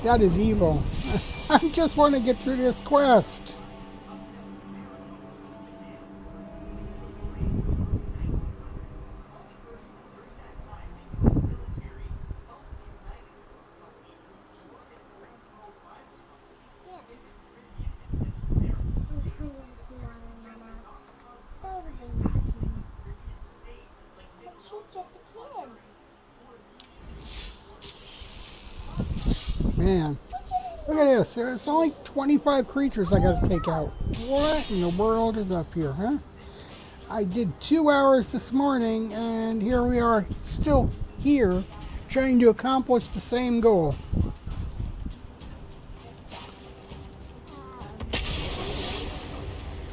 That is evil. I just want to get through this quest. Man, look at this. There's only 25 creatures I gotta take out. What in the world is up here, huh? I did 2 hours this morning, and here we are still here trying to accomplish the same goal.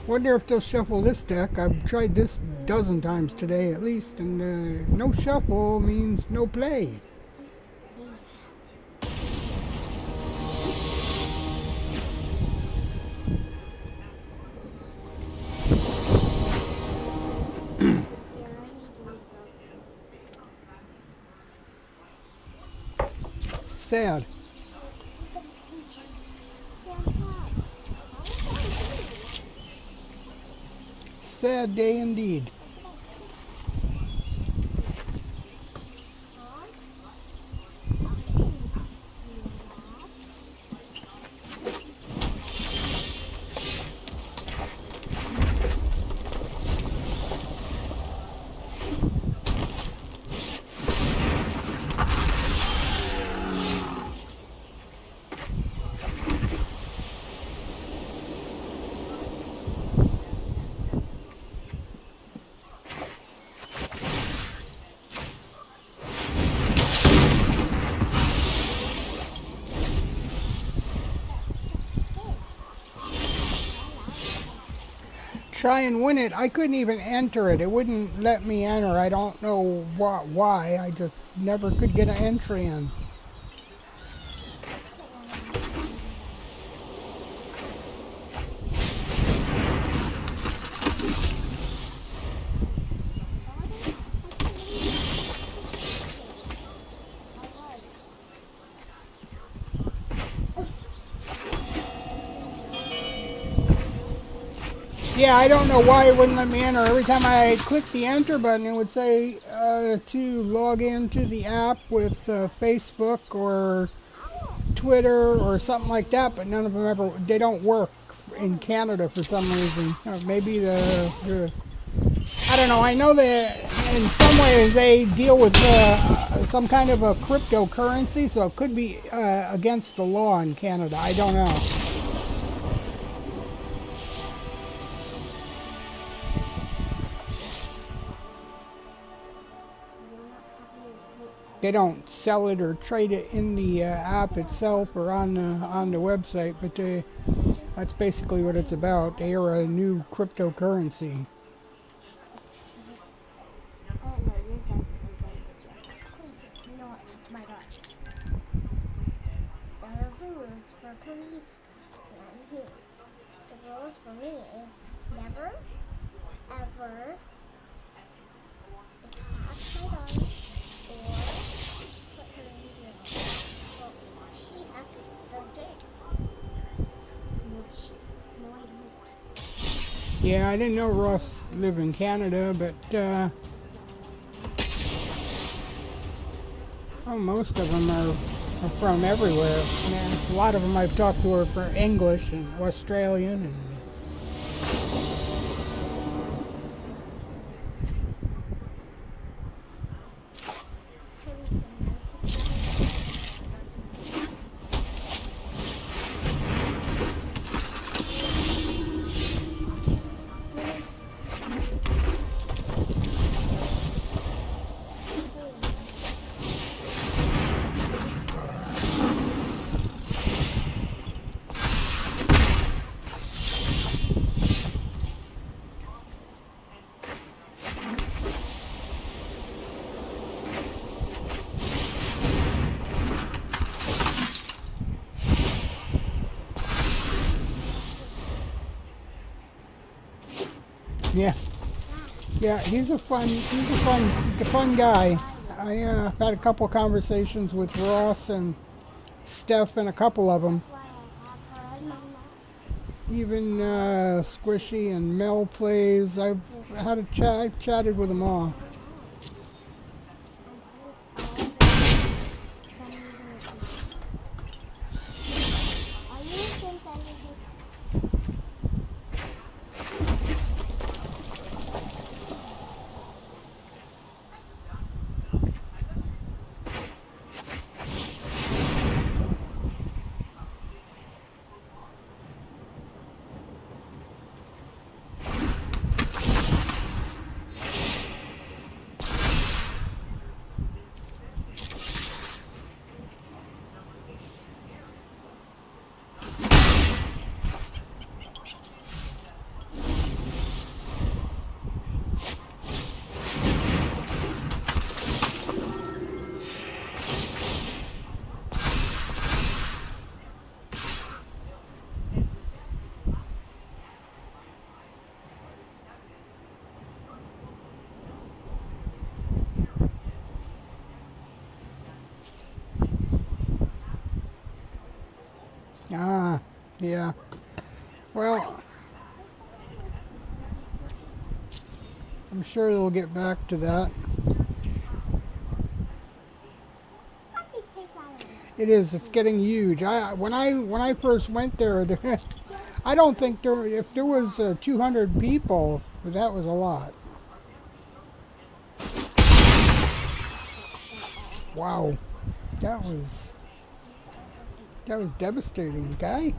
Wonder if they'll shuffle this deck. I've tried this a dozen times today at least, and no shuffle means no play. Sad. Sad day indeed. Try and win it. I couldn't even enter it. It wouldn't let me enter. I don't know why. I just never could get an entry in. Yeah, I don't know why it wouldn't let me enter. Every time I clicked the enter button, it would say to log into the app with Facebook or Twitter or something like that, but none of them ever, they don't work in Canada for some reason. Maybe the I don't know. I know that in some ways they deal with some kind of a cryptocurrency, so it could be against the law in Canada. I don't know. They don't sell it or trade it in the app itself or on the website, but that's basically what it's about. They are a new cryptocurrency. Oh no, you're definitely going to jail. Please not. My gosh. There are rules for police and he. The rules for me is never, ever attack my dog or put her in jail. Well, she has to go to jail. Which, no, I don't. Yeah, I didn't know Ross lived in Canada, but well, most of them are from everywhere. Yeah, a lot of them I've talked to are for English and Australian and yeah. Yeah, he's a fun guy. I had a couple conversations with Ross and Steph and a couple of them. Why I have her as my mom. Even Squishy and Mel plays. I've had a chat. I've chatted with them all. Ah, yeah. Well, I'm sure they'll get back to that. It is. It's getting huge. When I first went there, I don't think if there was 200 people, that was a lot. Wow, that was that was devastating, guy.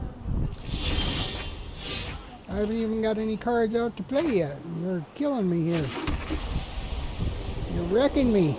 I haven't even got any cards out to play yet. You're killing me here. You're wrecking me.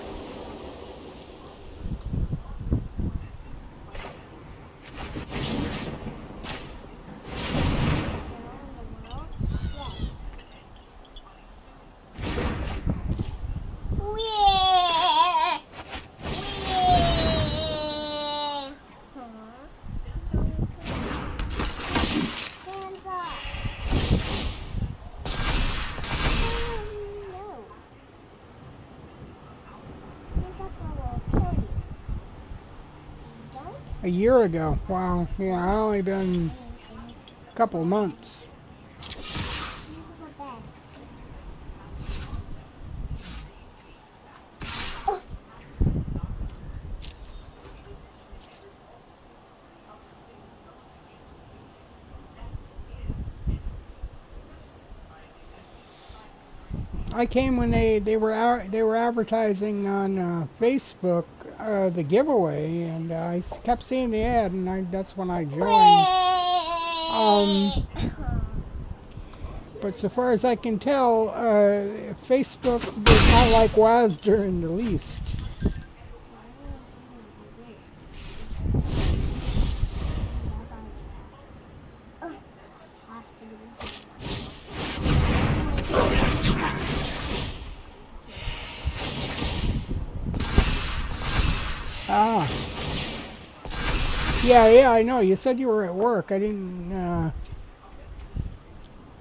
A year ago. Wow. Yeah, I only been a couple of months. I came when they were advertising on Facebook the giveaway, and I kept seeing the ad, and that's when I joined. But so far as I can tell, Facebook does not like Wazda in the least. Yeah, I know. You said you were at work. I didn't.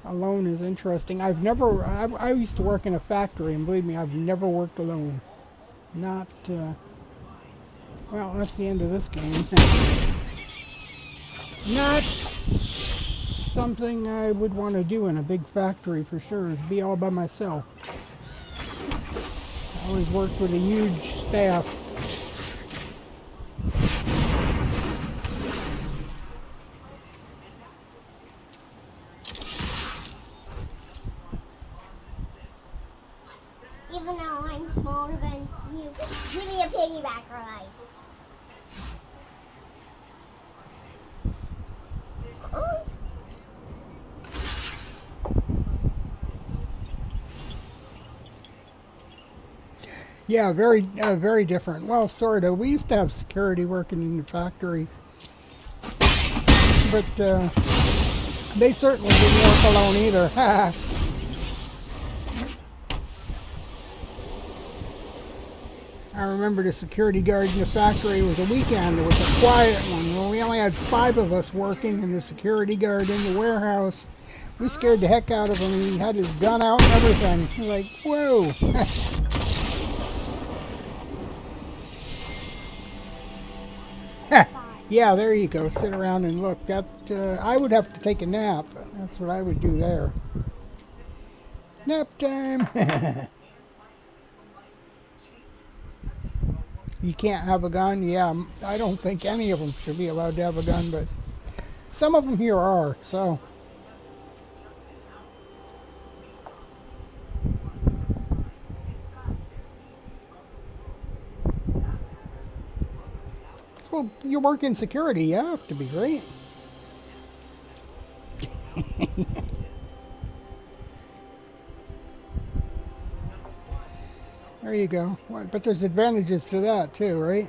Alone is interesting. I've never. I used to work in a factory, and believe me, I've never worked alone. Not. Well, that's the end of this game. Not something I would want to do in a big factory for sure. Is be all by myself. I always worked with a huge staff. Even though I'm smaller than you, give me a piggyback ride. Oh. Yeah, very different. Well, sort of. We used to have security working in the factory, but they certainly didn't work alone either. I remember the security guard in the factory. It was a weekend. It was a quiet one. Well, we only had 5 of us working, and the security guard in the warehouse. We scared the heck out of him. He had his gun out and everything. Like, whoa. Yeah, there you go. Sit around and look. That I would have to take a nap. That's what I would do there. Nap time. You can't have a gun. Yeah, I don't think any of them should be allowed to have a gun, but some of them here are. So. Well, you work in security. You have to be, right? There you go. But there's advantages to that too, right?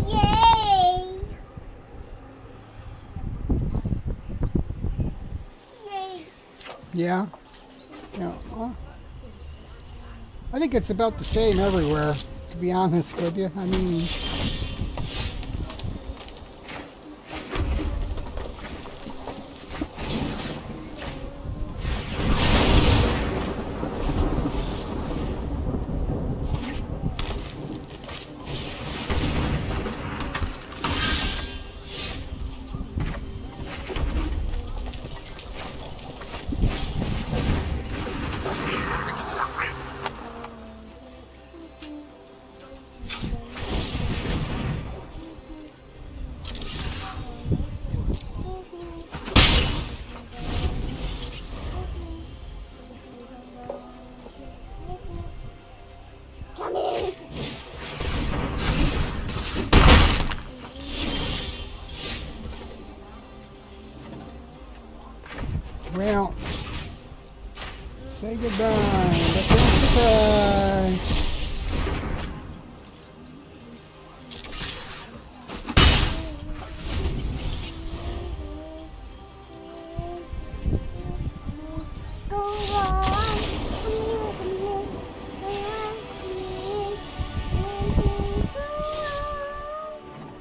Yay! Yay! Yeah. Yeah. Well, I think it's about the same everywhere, to be honest with you. I mean, Come in. well, say goodbye. But don't goodbye. Go on.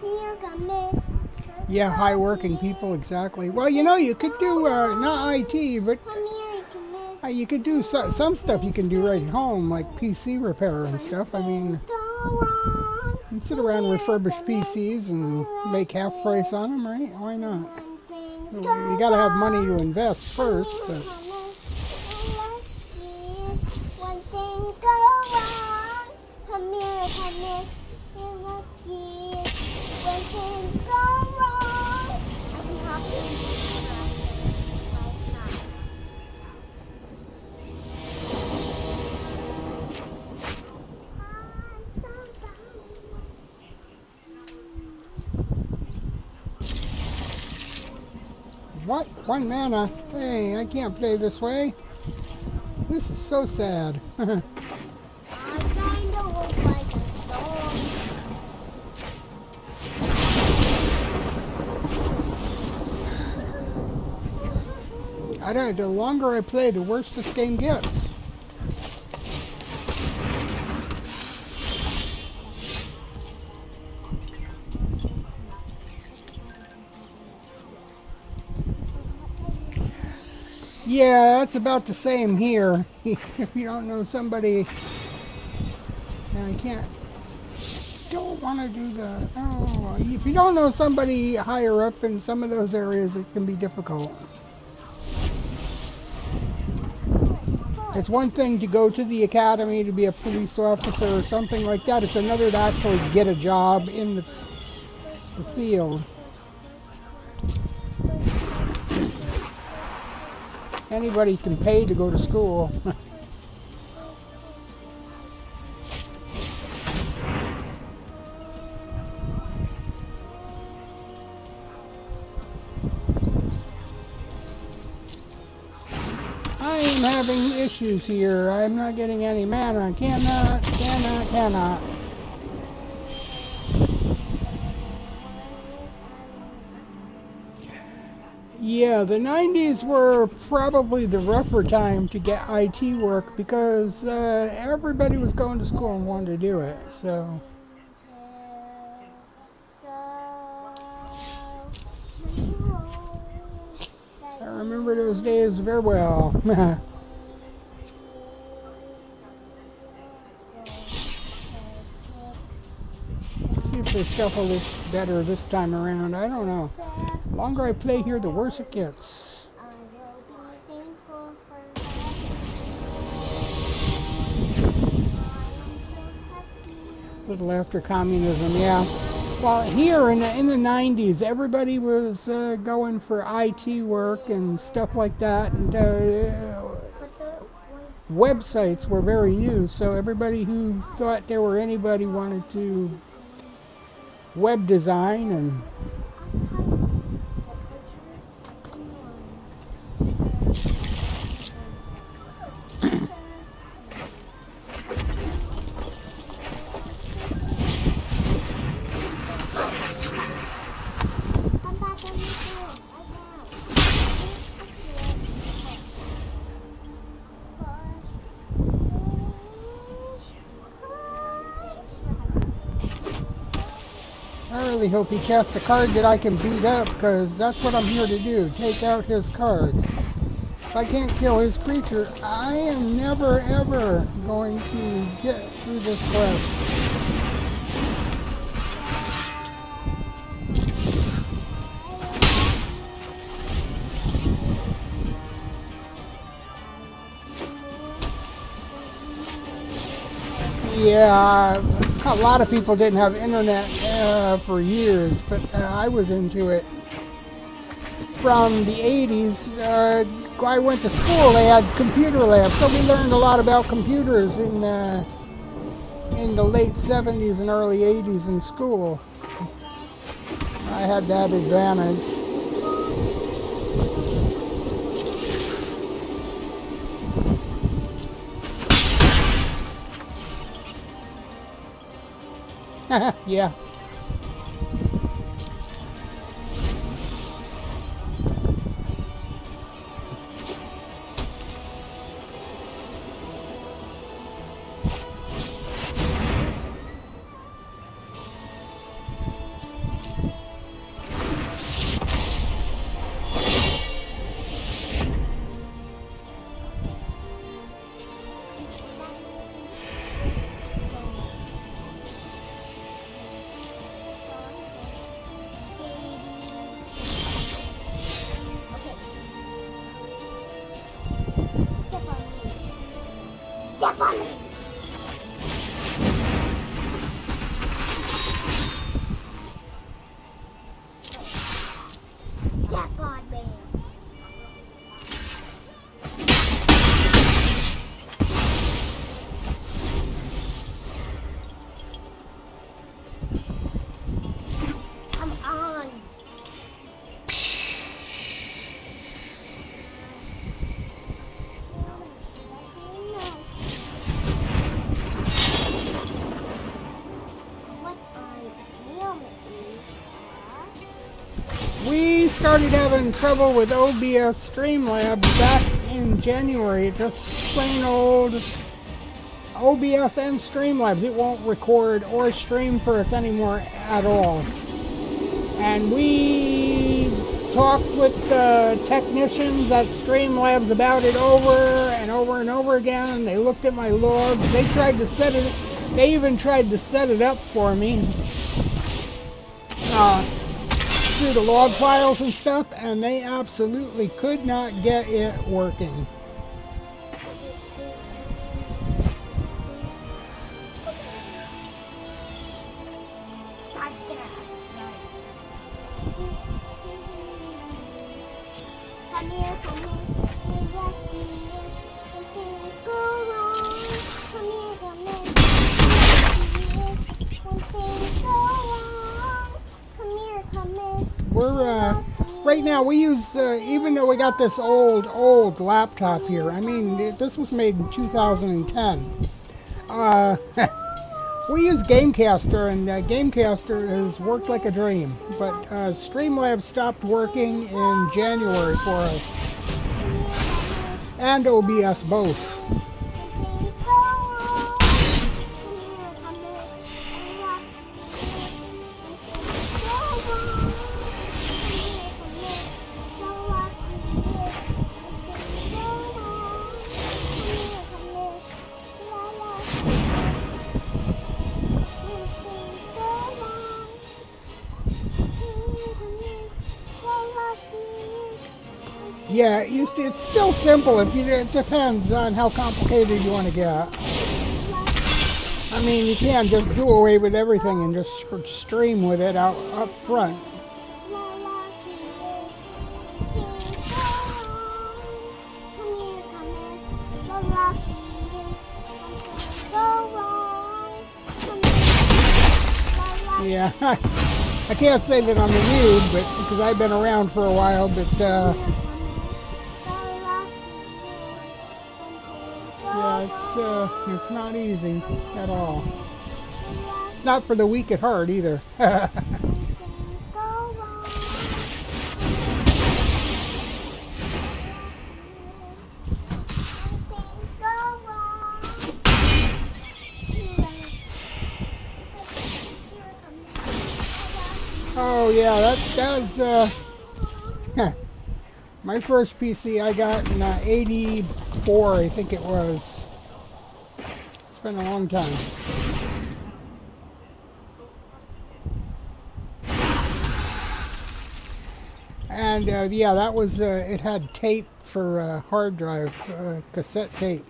American Miss. Yeah, high working people, exactly. Well, you know, you could do, not IT, but American Miss. you could do some stuff you can do right at home, like PC repair and stuff. I mean, Things go wrong. you can sit around and refurbish PCs and make half price on them, right? Why not? Things You go got to have money wrong. to invest first. But When things go wrong, America Miss is lucky. When things go wrong, I can hop what? 1 mana? Hey, I can't play this way. This is so sad. I kinda look like a dog. I don't. The longer I play, the worse this game gets. Yeah, that's about the same here. If you don't know somebody, no, I can't. Don't want to do that. Oh, if you don't know somebody higher up in some of those areas, it can be difficult. It's one thing to go to the academy to be a police officer or something like that. It's another to actually get a job in the field. Anybody can pay to go to school. I am having issues here. I'm not getting any mana. Cannot. Yeah, the 90s were probably the rougher time to get IT work because everybody was going to school and wanted to do it. So I remember those days very well. Let's see if they shuffle this better this time around. I don't know. The longer I play here, the worse it gets. A little after communism, yeah. Well, here in the 90s, everybody was going for IT work and stuff like that, and websites were very new. So everybody who thought they were anybody wanted to web design and. I really hope he casts a card that I can beat up, because that's what I'm here to do, take out his cards. If I can't kill his creature, I am never ever going to get through this quest. Yeah, a lot of people didn't have internet for years, but I was into it. From the 80s, I went to school, they had computer labs, so we learned a lot about computers in the late 70s and early 80s in school. I had that advantage. Yeah. Step on me. Step on me. Come on. started having trouble with OBS Streamlabs back in January. It just plain old OBS and Streamlabs. It won't record or stream for us anymore at all. And we talked with the technicians at Streamlabs about it over and over and over again. They looked at my logs. They tried to set it. They even tried to set it up for me through the log files and stuff, and they absolutely could not get it working. We're right now we use even though we got this old laptop here. I mean, this was made in 2010. We use Gamecaster, and Gamecaster has worked like a dream. But Streamlabs stopped working in January for us, and OBS both. Yeah, it's still simple. It depends on how complicated you want to get. I mean, you can't just do away with everything and just stream with it up front. Yeah, I can't say that I'm a noob, but because I've been around for a while, but yeah, it's not easy at all. It's not for the weak at heart either. Oh yeah, that was my first PC I got in '84, I think it was. It's been a long time. And yeah, that was it had tape for hard drive, cassette tape.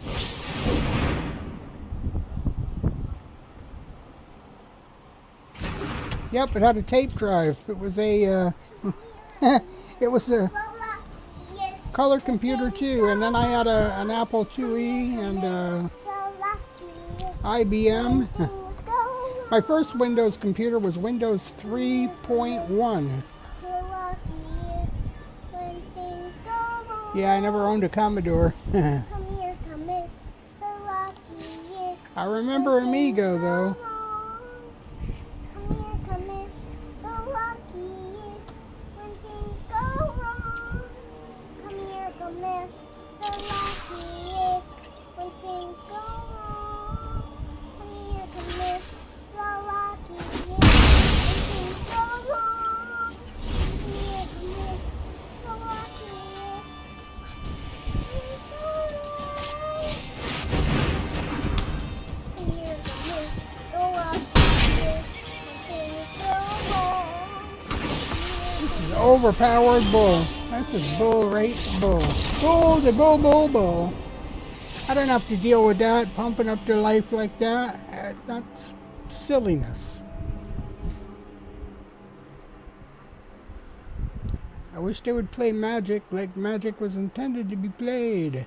Yep, it had a tape drive. It was a it was a color computer too, and then I had an Apple IIe and IBM. My first Windows computer was Windows 3.1. Yeah, I never owned a Commodore. I remember Amigo though. Overpowered bull. This is bull right bull. Bull. I don't have to deal with that, pumping up their life like that. That's silliness. I wish they would play Magic like Magic was intended to be played.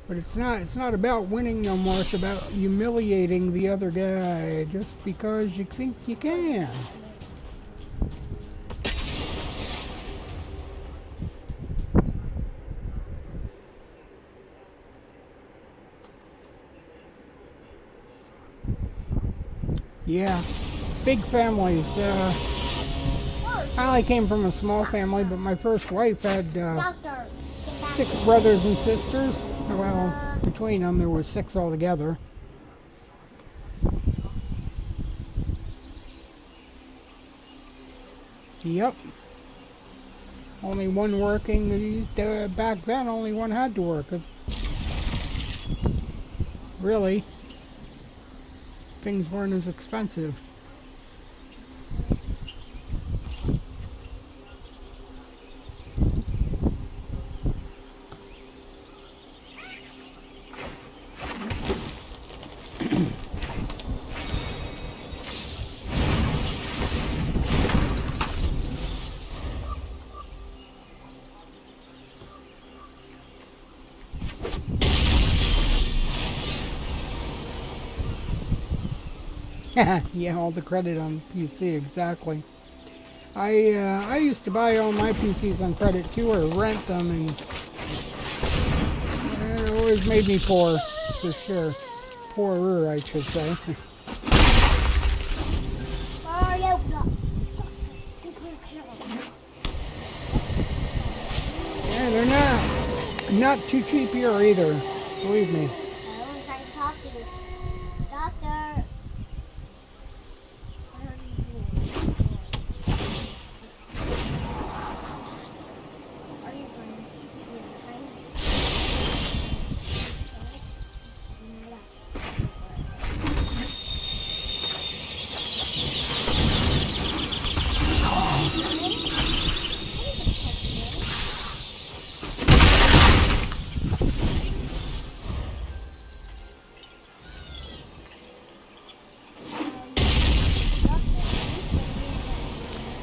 But it's not about winning no more, it's about humiliating the other guy just because you think you can. Yeah, big families. I only came from a small family, but my first wife had Doctor, 6 brothers and sisters. Well, between them there was 6 altogether. Yep. Only one working. Back then, only one had to work. Really, things weren't as expensive. Yeah, all the credit on PC, exactly. I used to buy all my PCs on credit too, or rent them, and it always made me poor, for sure. Poorer, I should say. Yeah, they're not too cheap here either, believe me. I'm trying to talk to you. Doctor. Are you trying?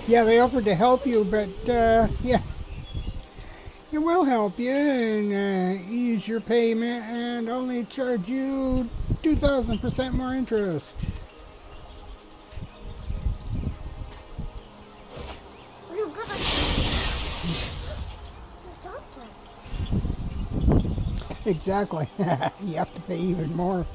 Yeah, they offered to help you, but yeah, it will help you and ease your payment and only charge you 2,000% more interest. You're good at doctor. Exactly. You have to pay even more.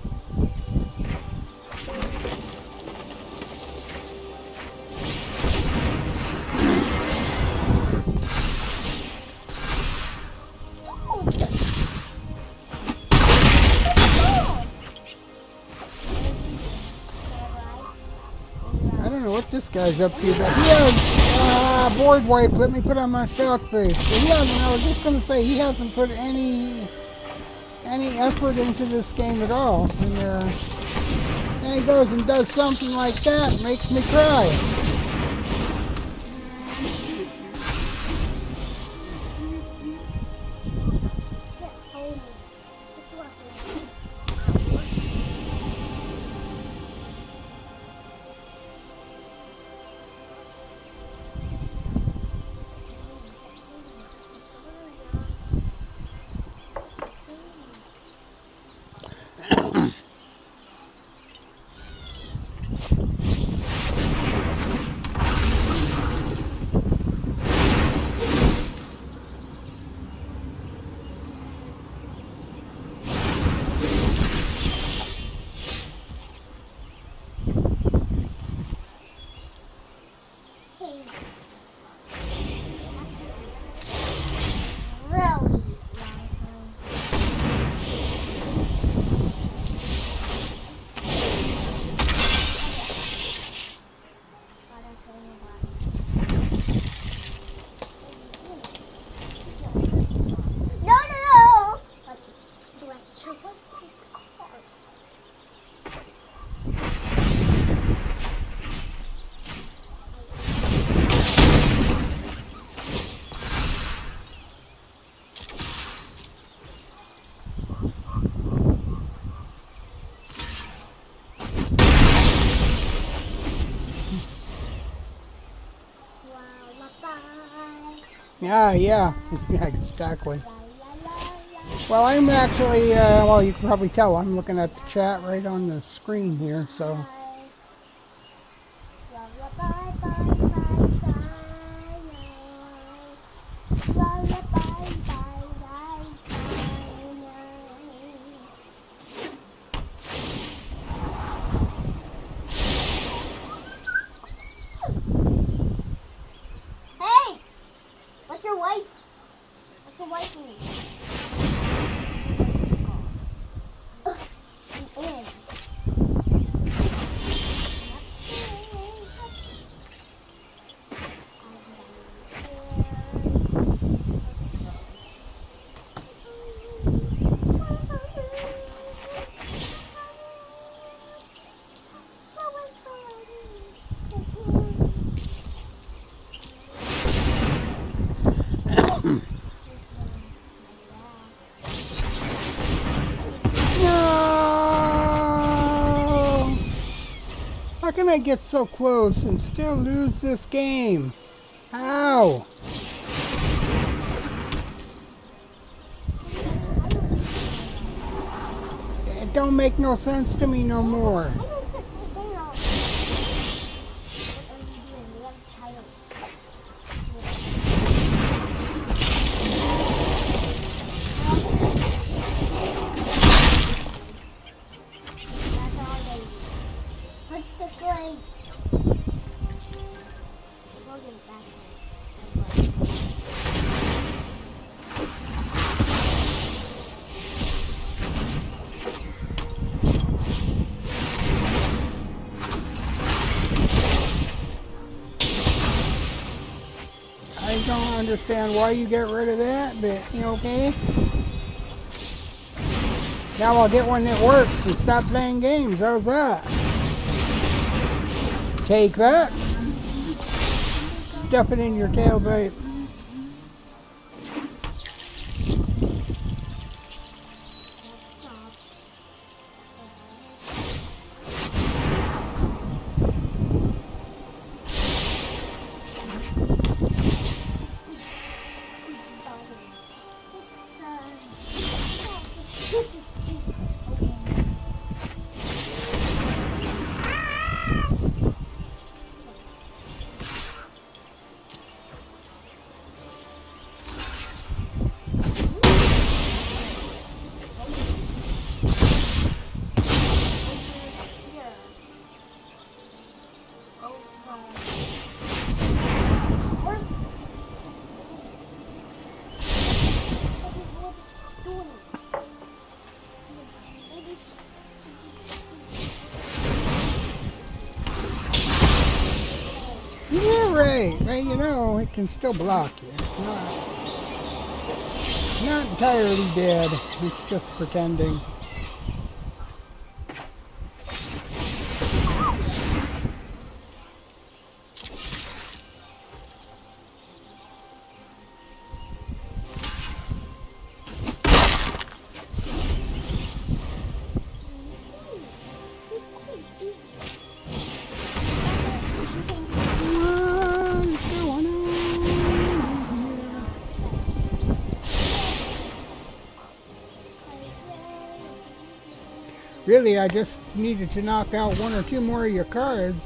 I don't know what this guy's up to, but he has board wipe. Let me put on my shock face. But he hasn't. I was just going to say he hasn't put any effort into this game at all. And then he goes and does something like that, makes me cry. Yeah, yeah, yeah, exactly. Well, I'm actually, well, you can probably tell I'm looking at the chat right on the screen here, so. the Viking. And No! How can I get so close and still lose this game? How? It don't make no sense to me no more. put the slate. I don't understand why you get rid of that, but you okay? Now I'll get one that works and stop playing games. How's that? Take that. Stuff it in your tailpipe. Yeah, right. Well, you know, it can still block you. Not entirely dead. It's just pretending. Really, I just needed to knock out one or two more of your cards.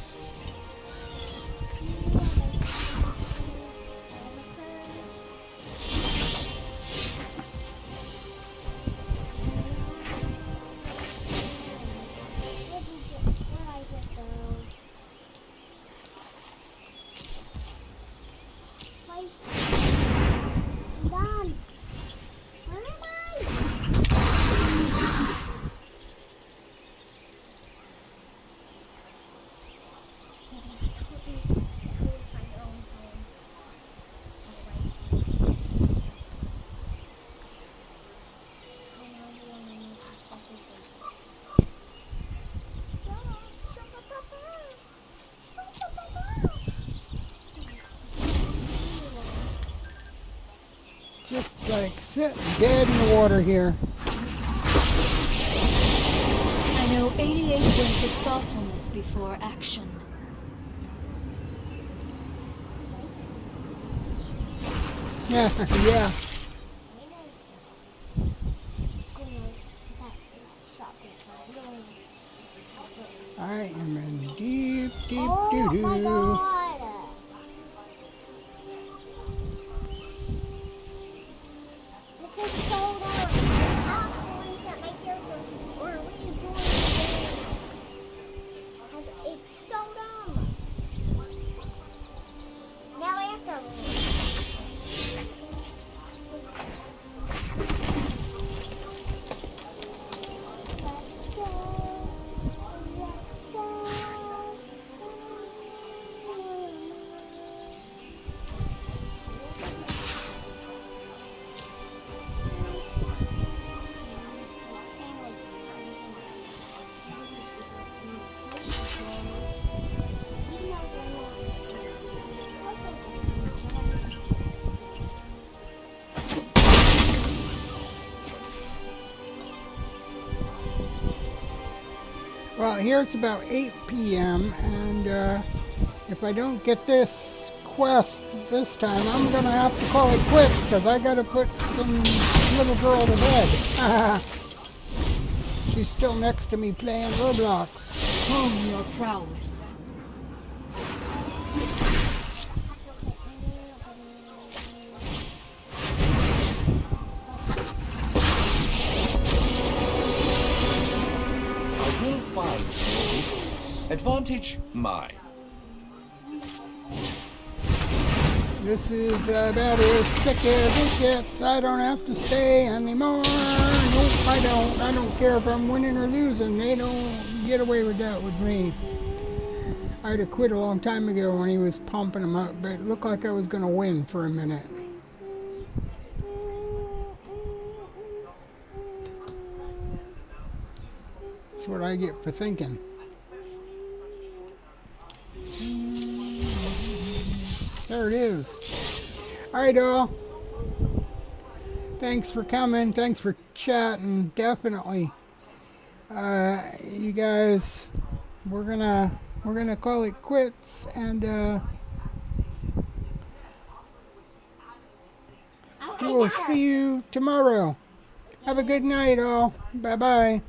Just like sitting dead in the water here. I know 88 went with thoughtfulness before action. Yeah, yeah. I am in deep, deep doo-doo. Oh my God. This is so dumb. How can we reset my character or rejoin the game? It's so dumb. Now I have to Well, here it's about 8 p.m. and if I don't get this quest this time, I'm gonna have to call it quits because I gotta put some little girl to bed. She's still next to me playing Roblox. Hone your prowess. I will find you. Advantage mine. This is about as thick as it gets. I don't have to stay anymore. Nope, I don't. I don't care if I'm winning or losing. They don't get away with that with me. I'd have quit a long time ago when he was pumping them up, but it looked like I was going to win for a minute. That's what I get for thinking. There it is. All right, all. Thanks for coming. Thanks for chatting. Definitely. You guys, we're gonna call it quits, and we will see you tomorrow. Have a good night, all. Bye bye.